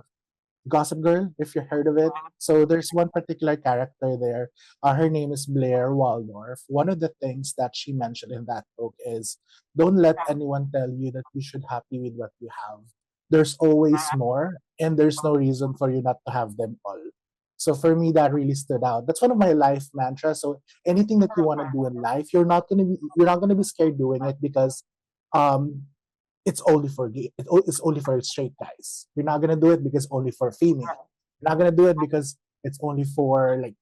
Gossip Girl, if you heard of it. So there's one particular character there. Her name is Blair Waldorf. One of the things that she mentioned in that book is, don't let anyone tell you that you should happy with what you have. There's always more, and there's no reason for you not to have them all. So for me, that really stood out. That's one of my life mantras. So anything that you want to do in life, you're not gonna be scared doing it, because um it's only for straight guys. You're not gonna do it because only for female. You're not gonna do it because it's only for like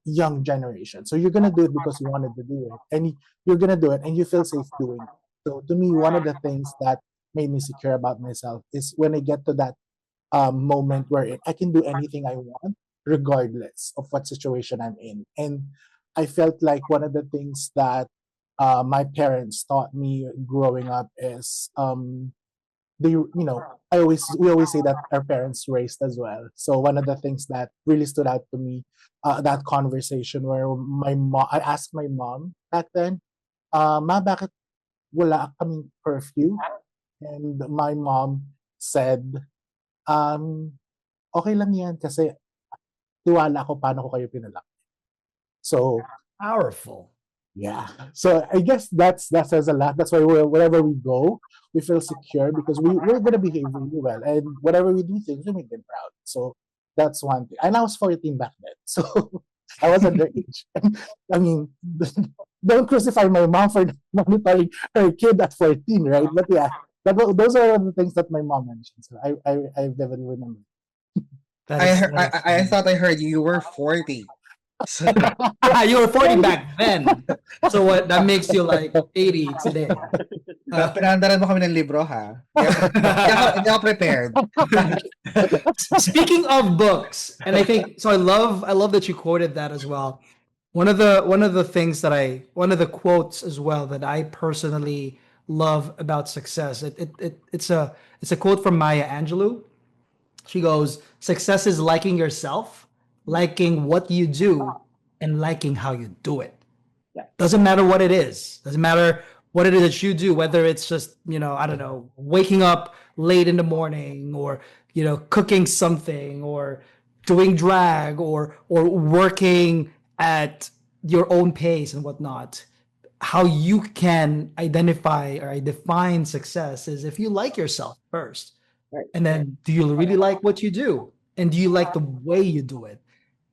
young generation. So you're gonna do it because you wanted to do it, and you're gonna do it, and you feel safe doing it. So to me, one of the things that made me secure about myself is when I get to that moment where I can do anything I want, regardless of what situation I'm in. And I felt like one of the things that my parents taught me growing up is we always say that our parents raised as well. So one of the things that really stood out to me, that conversation where I asked my mom back then, ma, bakit wala kaming curfew? And my mom said, um, okay lang yan kasi tiwala ko paano ko kayo pinalaki. So, Powerful. yeah. So I guess that says a lot. That's why wherever we go, we feel secure because we're gonna behave really well, and whatever we do, things we make them proud. So that's one thing. And I was 14 back then, so I was underage. I mean, don't crucify my mom for monitoring her kid at 14, right? But yeah, those are the things that my mom mentioned. So I definitely remember. I thought I heard you were 40. So, You were 40 back then. So what? That makes you like 80 today. pinandaran mo kami ng libro, ha? Hindi ako prepared. Speaking of books, and I think so. I love that you quoted that as well. One of the things that one of the quotes as well that I personally love about success. It's a quote from Maya Angelou. She goes, "Success is liking yourself, liking what you do, and liking how you do it. Yeah. Doesn't matter what it is. Doesn't matter what it is that you do, whether it's just, I don't know, waking up late in the morning or, cooking something or doing drag or working at your own pace and whatnot. How you can identify or define success is if you like yourself first. Right. And then do you really like what you do? And do you like the way you do it?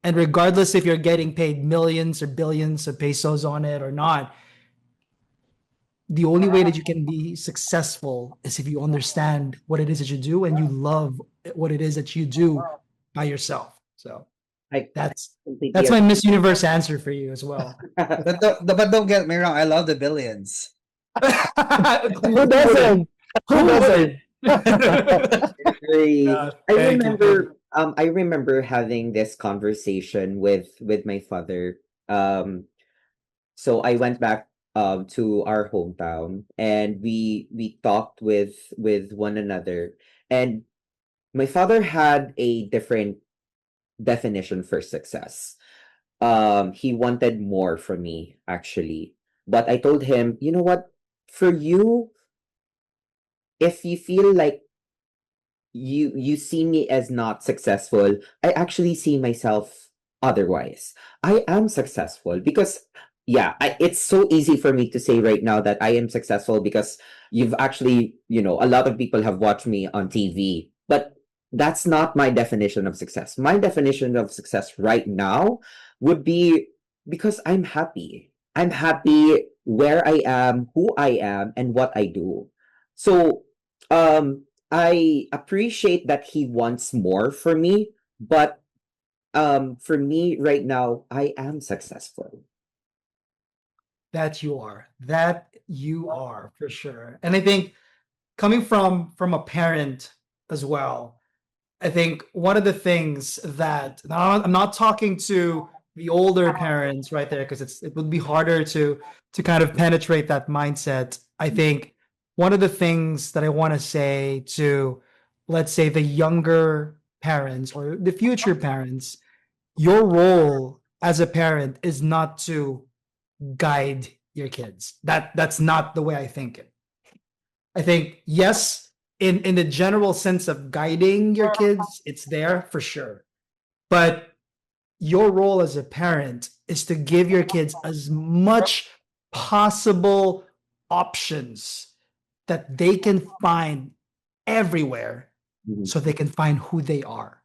And regardless if you're getting paid millions or billions of pesos on it or not, the only way that you can be successful is if you understand what it is that you do and you love what it is that you do by yourself. So that's my Miss Universe answer for you as well. But don't get me wrong, I love the billions. Who doesn't? Who doesn't? I remember having this conversation with my father. So I went back to our hometown and we talked with one another, and my father had a different definition for success. He wanted more from me, actually, but I told him, you know what, for you, if you feel like you see me as not successful, I actually see myself otherwise. I am successful because it's so easy for me to say right now that I am successful because you've actually, a lot of people have watched me on TV, but that's not my definition of success. My definition of success right now would be because I'm happy. I'm happy where I am, who I am, and what I do. So, I appreciate that he wants more for me, but for me right now, I am successful. That you are for sure. And I think coming from a parent as well, I think one of the things that now I'm not talking to the older parents right there because it would be harder to kind of penetrate that mindset. I think one of the things that I want to say to, let's say, the younger parents or the future parents, your role as a parent is not to guide your kids. That's not the way I think it. I think, yes, in the general sense of guiding your kids, it's there for sure. But your role as a parent is to give your kids as much possible options that they can find everywhere so they can find who they are.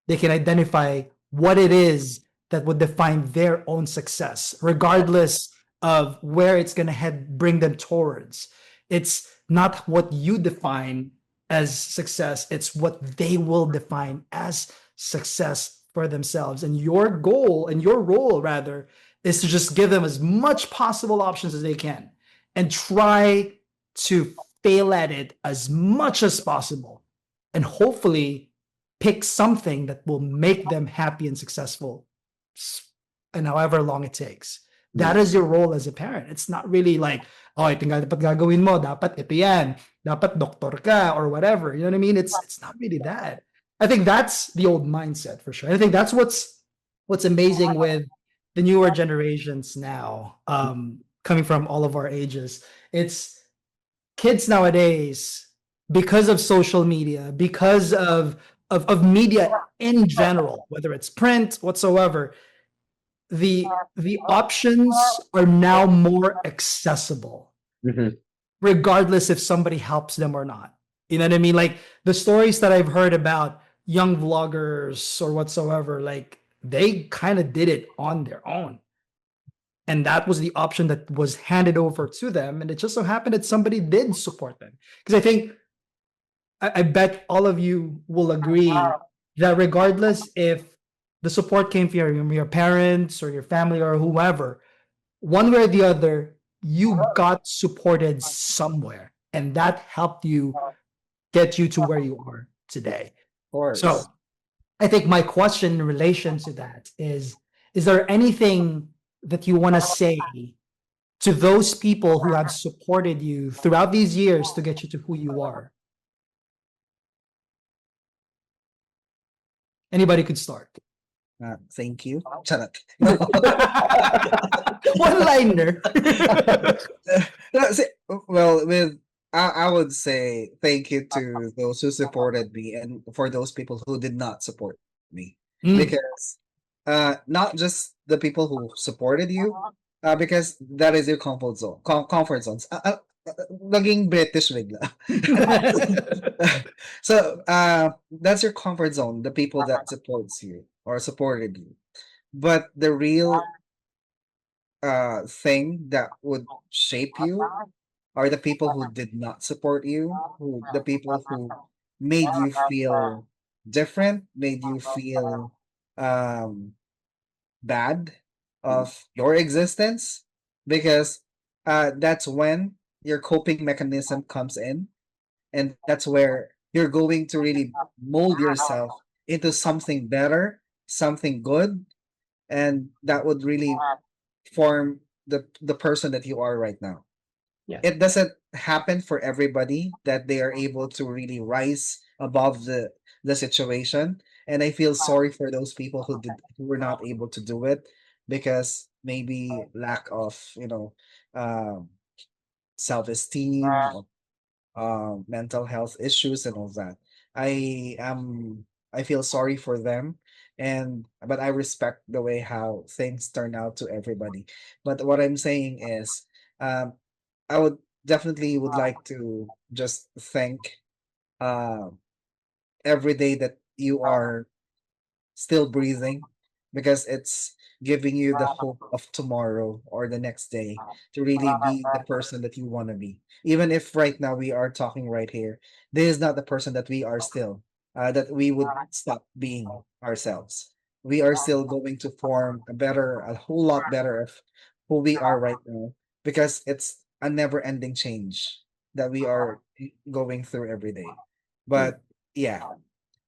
They can identify what it is that would define their own success, regardless of where it's going to bring them towards. It's not what you define as success, it's what they will define as success for themselves. And your goal and your role, rather, is to just give them as much possible options as they can and try to fail at it as much as possible and hopefully pick something that will make them happy and successful and however long it takes. That is your role as a parent. It's not really like, oh, ito nga dapat gagawin mo, dapat ito yan, dapat doktor ka or whatever. You know what I mean? It's not really that. I think that's the old mindset for sure. I think that's what's amazing with the newer generations now, coming from all of our ages. It's kids nowadays, because of social media, because of media in general, whether it's print whatsoever, the options are now more accessible, Mhm. regardless if somebody helps them or not. You know what I mean? Like the stories that I've heard about young vloggers or whatsoever, like they kind of did it on their own. And that was the option that was handed over to them. And it just so happened that somebody did support them. Because I think, I bet all of you will agree that regardless if the support came from your parents or your family or whoever, one way or the other, you got supported somewhere. And that helped you get you to where you are today. Of course. So I think my question in relation to that is there anything that you want to say to those people who have supported you throughout these years to get you to who you are? Anybody could start. Thank you. Charot. No. One liner. No, well, I would say thank you to those who supported me and for those people who did not support me. Because not just the people who supported you, because that is your comfort zones. Naging British bigla. So that's your comfort zone, the people that supports you or supported you. But the real thing that would shape you are the people who did not support you, who the people who made you feel different, made you feel um bad of your existence, because that's when your coping mechanism comes in, and that's where you're going to really mold yourself into something better, something good, and that would really form the person that you are right now. Yeah. It doesn't happen for everybody that they are able to really rise above the situation, and I feel sorry for those people who were not able to do it because maybe lack of, um self-esteem, mental health issues and all that. I am I feel sorry for them, and but I respect the way how things turn out to everybody. But what I'm saying is, um, I would definitely would like to just thank uh, every day that you are still breathing, because it's giving you the hope of tomorrow or the next day to really be the person that you want to be. Even if right now we are talking right here, this is not the person that we are still, that we would stop being ourselves. We are still going to form a whole lot better of who we are right now, because it's a never ending change that we are going through every day. But yeah,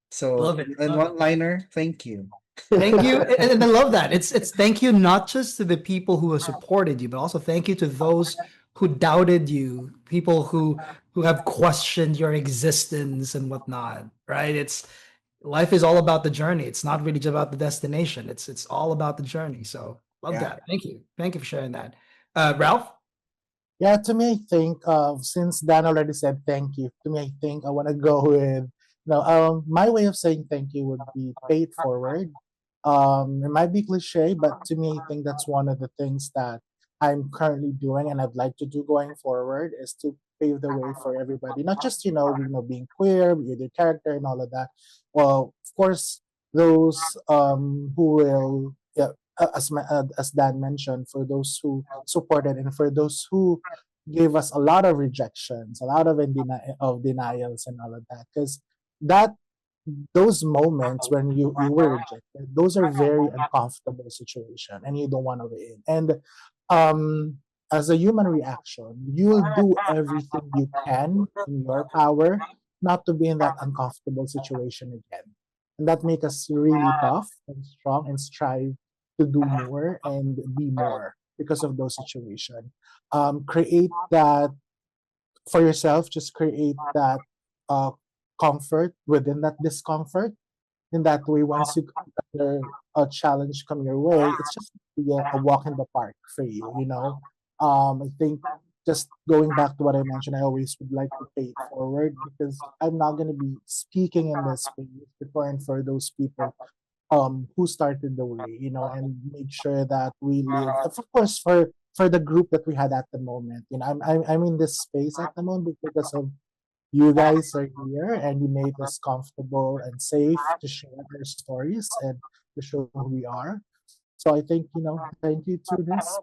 so Love it. in Love it. one liner, thank you. Thank you. And I love that. It's thank you not just to the people who have supported you, but also thank you to those who doubted you, people who have questioned your existence and whatnot. Right? It's life is all about the journey. It's not really just about the destination. It's all about the journey. So love Yeah. that. Thank you. Thank you for sharing that. Ralph? Yeah, to me, I think since Dan already said thank you, to me, I think I want to go with, my way of saying thank you would be pay it forward. It might be cliche, but to me, I think that's one of the things that I'm currently doing and I'd like to do going forward is to pave the way for everybody, not just, being queer, with your character and all of that. Well, of course, those who will, yeah, as Dan mentioned, for those who supported and for those who gave us a lot of rejections, a lot of denials and all of that, because that those moments when you were rejected, those are very uncomfortable situation, and you don't want to be in. And um, as a human reaction, you'll do everything you can in your power not to be in that uncomfortable situation again, and that make us really tough and strong and strive to do more and be more because of those situations. Create that for yourself. Just create that uh, comfort within that discomfort. In that way, once you consider a challenge come your way, it's just be a walk in the park for you. I think just going back to what I mentioned, I always would like to pay it forward because I'm not going to be speaking in this space before and for those people who started the way, and make sure that we live, of course, for the group that we had at the moment. I'm in this space at the moment because of you guys are here and you made us comfortable and safe to share our stories and to show who we are. So I think, thank you to this.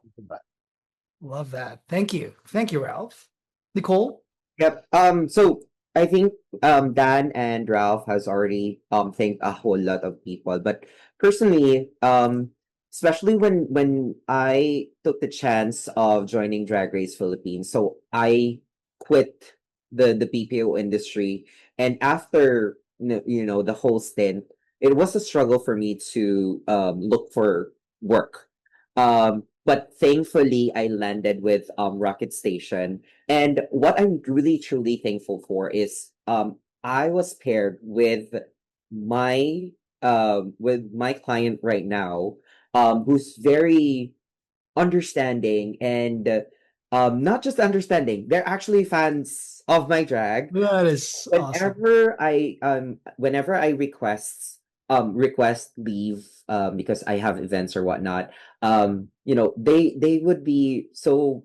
Love that. Thank you. Thank you, Ralph. Nicole? Yep. So I think Dan and Ralph has already thanked a whole lot of people. But personally, especially when I took the chance of joining Drag Race Philippines, so I quit the BPO industry, and after the whole stint, it was a struggle for me to look for work. But thankfully, I landed with Rocket Station, and what I'm really truly thankful for is I was paired with my client right now, who's very understanding and not just understanding, they're actually fans of my drag. That is awesome. Whenever I request leave because I have events or whatnot, they would be so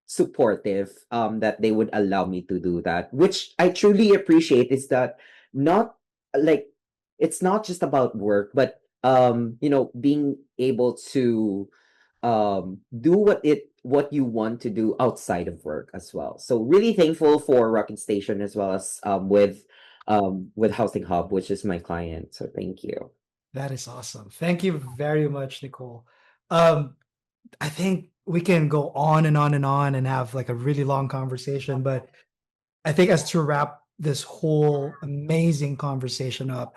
supportive that they would allow me to do that, which I truly appreciate. Is that not like it's not just about work, but being able to do what you want to do outside of work as well. So really thankful for Rocket Station as well as with Housing Hub, which is my client. So thank you. That is awesome. Thank you very much, Nicole. Um, I think we can go on and on and on and have like a really long conversation, but I think as to wrap this whole amazing conversation up,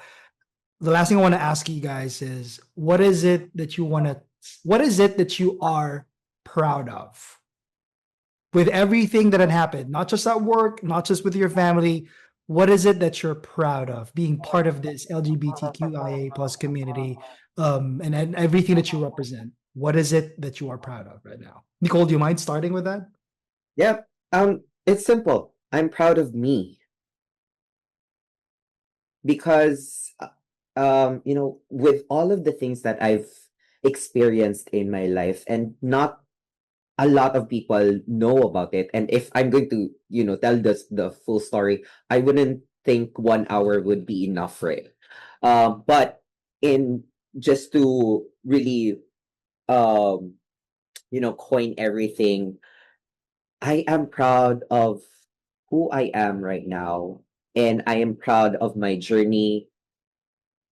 the last thing I want to ask you guys is what is it that you are proud of with everything that had happened, not just at work, not just with your family? What is it that you're proud of being part of this LGBTQIA plus community, and everything that you represent? What is it that you are proud of right now? Nicole, do you mind starting with that? Yep. It's simple. I'm proud of me because with all of the things that I've experienced in my life, and not a lot of people know about it. And if I'm going to tell the full story, I wouldn't think 1 hour would be enough for it. But in just to really um coin everything, I am proud of who I am right now, and I am proud of my journey.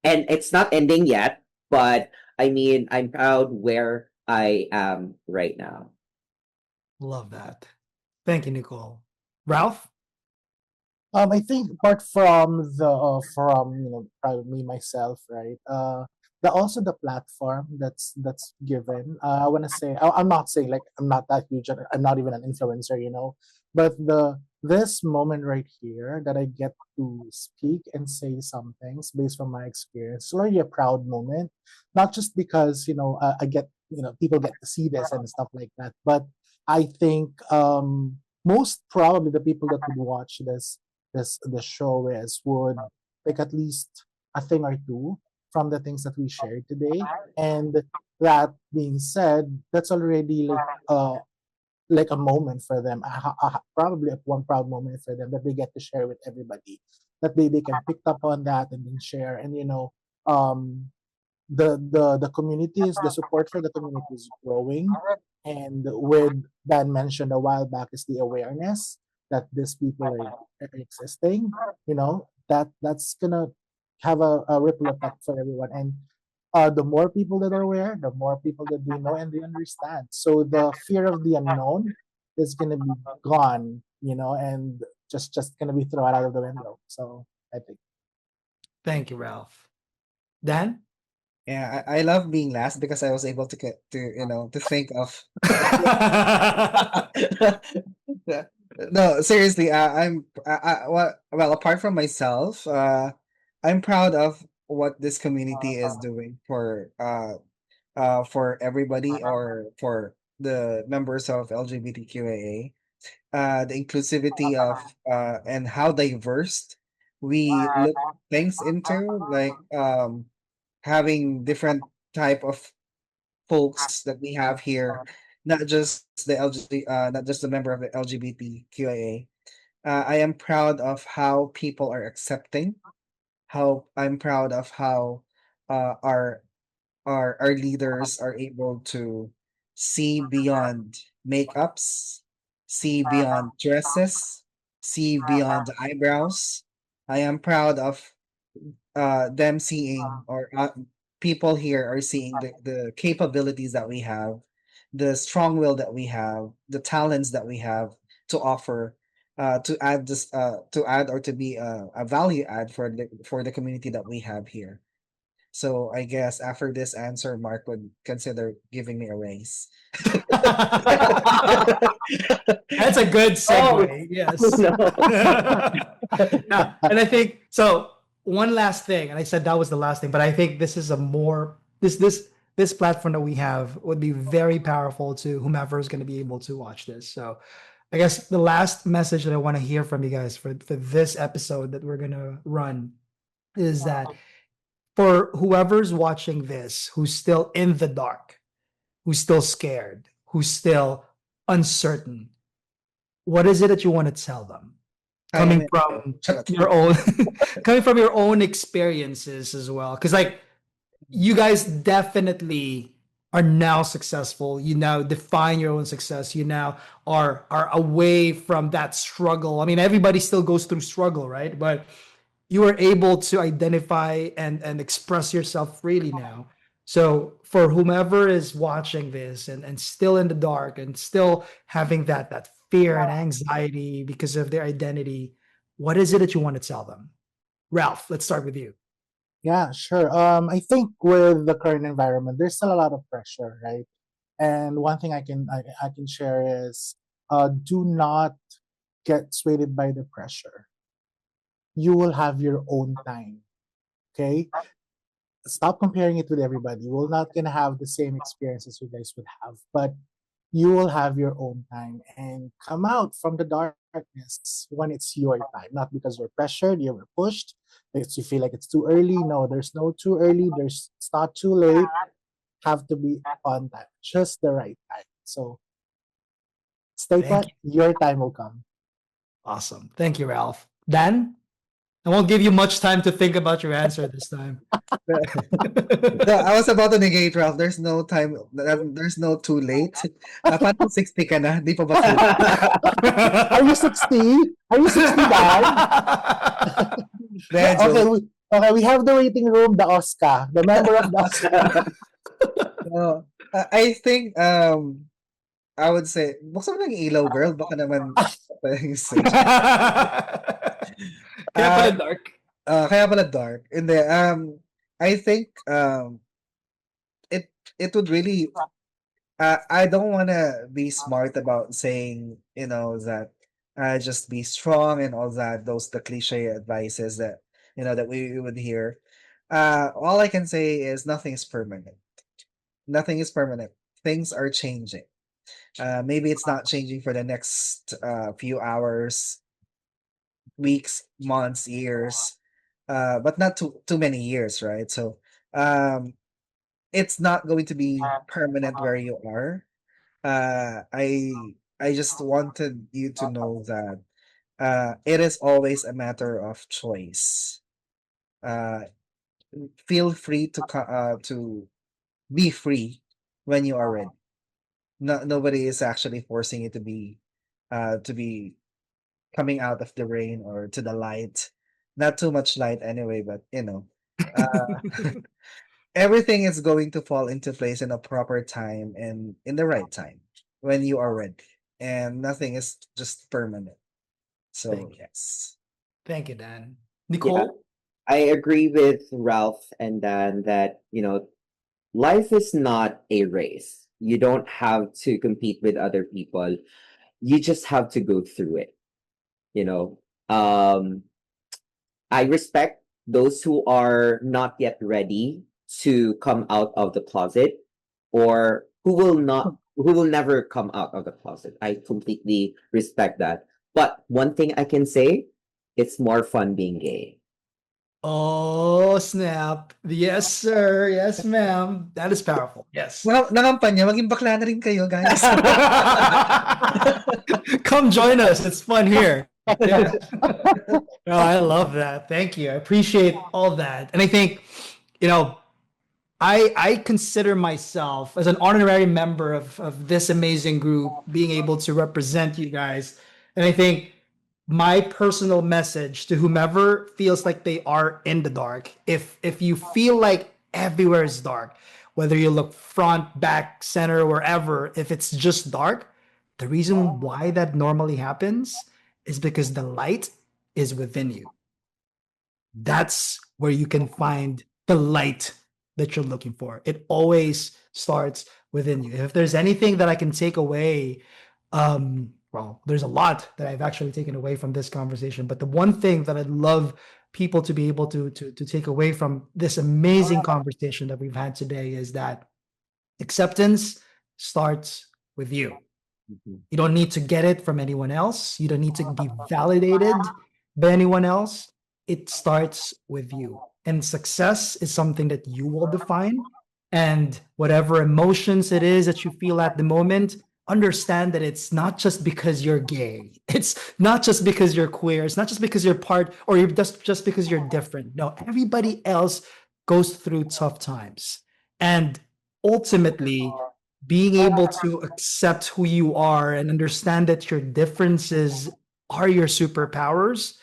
And it's not ending yet, but I mean, I'm proud where I am right now. Love that. Thank you, Nicole. Ralph? I think apart from the from probably me myself, right? The also the platform that's given. I want to say I'm not saying like I'm not that huge. I'm not even an influencer, but this moment right here that I get to speak and say some things based on my experience, it's really a proud moment. Not just because I get people get to see this and stuff like that, but I think most probably the people that would watch this show is would pick at least a thing or two from the things that we shared today. And that being said, that's already like a moment for them, probably one proud moment for them that they get to share with everybody. That they can pick up on that and then share. And um, the communities, the support for the community is growing, and with Dan mentioned a while back is the awareness that these people are existing. That's gonna have a ripple effect for everyone, and the more people that are aware, the more people that they know and they understand. So the fear of the unknown is gonna be gone, and just gonna be thrown out of the window. So I think. Thank you, Ralph. Dan? Yeah, I love being last because I was able to get to to think of. Yeah. No, seriously, well, apart from myself, I'm proud of what this community is doing for everybody, or for the members of LGBTQIA, the inclusivity of and how diverse we look things into, like having different type of folks that we have here, not just the member of the LGBTQIA. I am proud of how people are accepting. How I'm proud of how our our leaders are able to see beyond makeups, see beyond dresses, see beyond the eyebrows. I am proud of them seeing, or people here are seeing the capabilities that we have, the strong will that we have, the talents that we have to offer, to add, or to be a value add for the community that we have here. So I guess after this answer, Mark would consider giving me a raise. That's a good Oh, segue. Yes. no. Yeah, and I think so. One last thing, and I said that was the last thing, but I think this is a more this platform that we have would be very powerful to whomever is going to be able to watch this. So, I guess the last message that I want to hear from you guys for this episode that we're going to run is that for whoever's watching this, who's still in the dark, who's still scared, who's still uncertain, what is it that you want to tell them? I am Coming in. from Charot. your own coming from your own experiences as well, because like you guys definitely are now successful. You now define your own success. You now are away from that struggle. I mean, everybody still goes through struggle, right? But you are able to identify and express yourself freely now. So for whomever is watching this and still in the dark and still having that fear and anxiety because of their identity, what is it that you want to tell them? Ralph, let's start with you. Yeah, sure. I think with the current environment, there's still a lot of pressure, right? And one thing I can share is, do not get swayed by the pressure. You will have your own time. Okay, stop comparing it with everybody. We're not gonna have the same experiences you guys would have, but you will have your own time and come out from the darkness when it's your time. Not because you're pressured, you were pushed, because you feel like it's too early. No, there's no too early. There's It's not too late. Have to be on time, just the right time. So stay Thank put. you. Your time will come. Awesome. Thank you, Ralph. Dan, I won't give you much time to think about your answer this time. No, I was about to negate, Ralph. There's no time. There's no too late. Paano 60 ka na? Di pa ba too late? Are you 60? Are you 60, Dan? Medyo. Okay, we have the waiting room, the Oscar, the member of the Oscar. No. I think I would say, buksan mo ng ilaw, girl. Baka naman Kaya pala Ah, dark. kaya pala dark. Hindi, I think it it would really, I don't wanna be smart about saying, that just be strong and all that, those the cliche advices that that we would hear. All I can say is nothing is permanent. Nothing is permanent. Things are changing. Maybe it's not changing for the next few hours, weeks, months, years, but not too many years, right? So um, it's not going to be permanent where you are. I just wanted you to know that it is always a matter of choice. Uh, feel free to be free when you are ready. No, nobody is actually forcing you to be coming out of the rain or to the light. Not too much light anyway, but uh, everything is going to fall into place in a proper time and in the right time when you are ready. And nothing is just permanent. So Thank you. yes. Thank you, Dan. Yeah, Nicole? I agree with Ralph and Dan that, life is not a race. You don't have to compete with other people. You just have to go through it, you know. I respect those who are not yet ready to come out of the closet, or who will never come out of the closet. I completely respect that. But one thing I can say, it's more fun being gay. Oh, snap. Yes, sir. Yes, ma'am. That is powerful. Yes. Nangampanya, maging bakla na rin kayo, guys. Come join us. It's fun here. Yeah. No, I love that. Thank you. I appreciate all that. And I think, you know, I consider myself as an honorary member of this amazing group, being able to represent you guys. And I think my personal message to whomever feels like they are in the dark, if you feel like everywhere is dark, whether you look front, back, center, wherever, if it's just dark, the reason why that normally happens is because the light is within you. That's where you can find the light that you're looking for. It always starts within you. If there's anything that I can take away, well, there's a lot that I've actually taken away from this conversation. But the one thing that I'd love people to be able to take away from this amazing conversation that we've had today is that acceptance starts with you. Mhm. You don't need to get it from anyone else. You don't need to be validated by anyone else. It starts with you. And success is something that you will define. And whatever emotions it is that you feel at the moment, understand that it's not just because you're gay. It's not just because you're queer. It's not just because you're part or you're just because you're different. No, everybody else goes through tough times. And ultimately, being able to accept who you are and understand that your differences are your superpowers,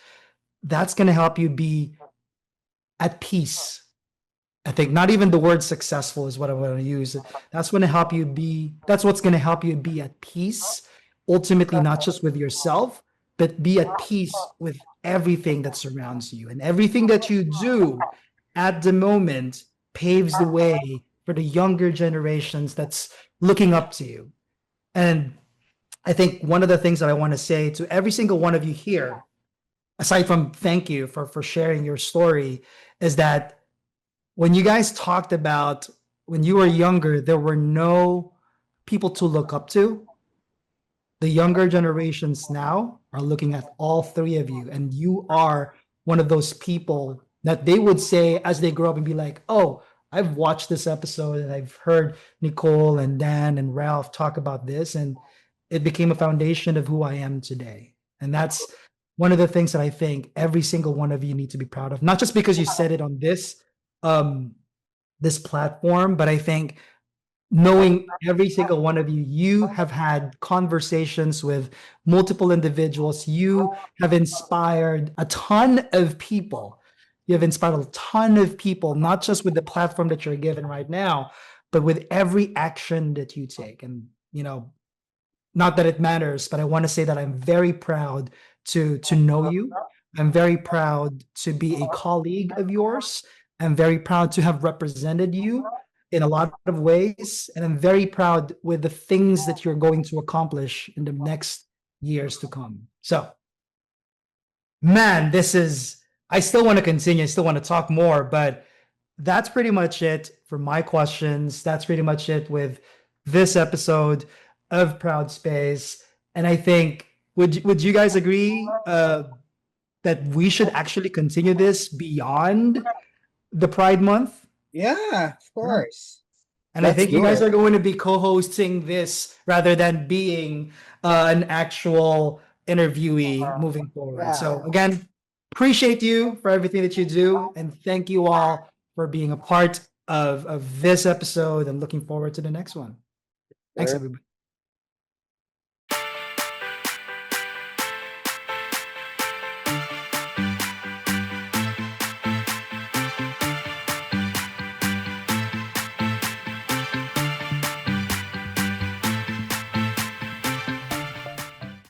that's going to help you be at peace. I think not even the word successful is what I want to use. That's going to help you be, that's what's going to help you be at peace, ultimately, not just with yourself, but be at peace with everything that surrounds you. And everything that you do at the moment paves the way for the younger generations that's looking up to you. And I think one of the things that I want to say to every single one of you here, aside from thank you for sharing your story, is that when you guys talked about when you were younger, there were no people to look up to. The younger generations now are looking at all three of you, and you are one of those people that they would say as they grow up and be like, oh, I've watched this episode and I've heard Nicole and Dan and Ralph talk about this, and it became a foundation of who I am today. And that's one of the things that I think every single one of you need to be proud of, not just because you said it on um, this platform, but I think knowing every single one of you, you have had conversations with multiple individuals. You have inspired a ton of people. You have inspired a ton of people, not just with the platform that you're given right now, but with every action that you take. And, you know, not that it matters, but I want to say that I'm very proud to know you. I'm very proud to be a colleague of yours. I'm very proud to have represented you in a lot of ways, and I'm very proud with the things that you're going to accomplish in the next years to come. So, man, this is, I still want to continue, I still want to talk more, but that's pretty much it for my questions. That's pretty much it with this episode of Proud Space. And I think, would you guys agree that we should actually continue this beyond the Pride Month? Yeah, of course. And I Let's think you do guys it. are going to be co-hosting this rather than being an actual interviewee moving forward. So Yeah. again, appreciate you for everything that you do, and thank you all for being a part of this episode. And looking forward to the next one. Thanks, Sure. everybody.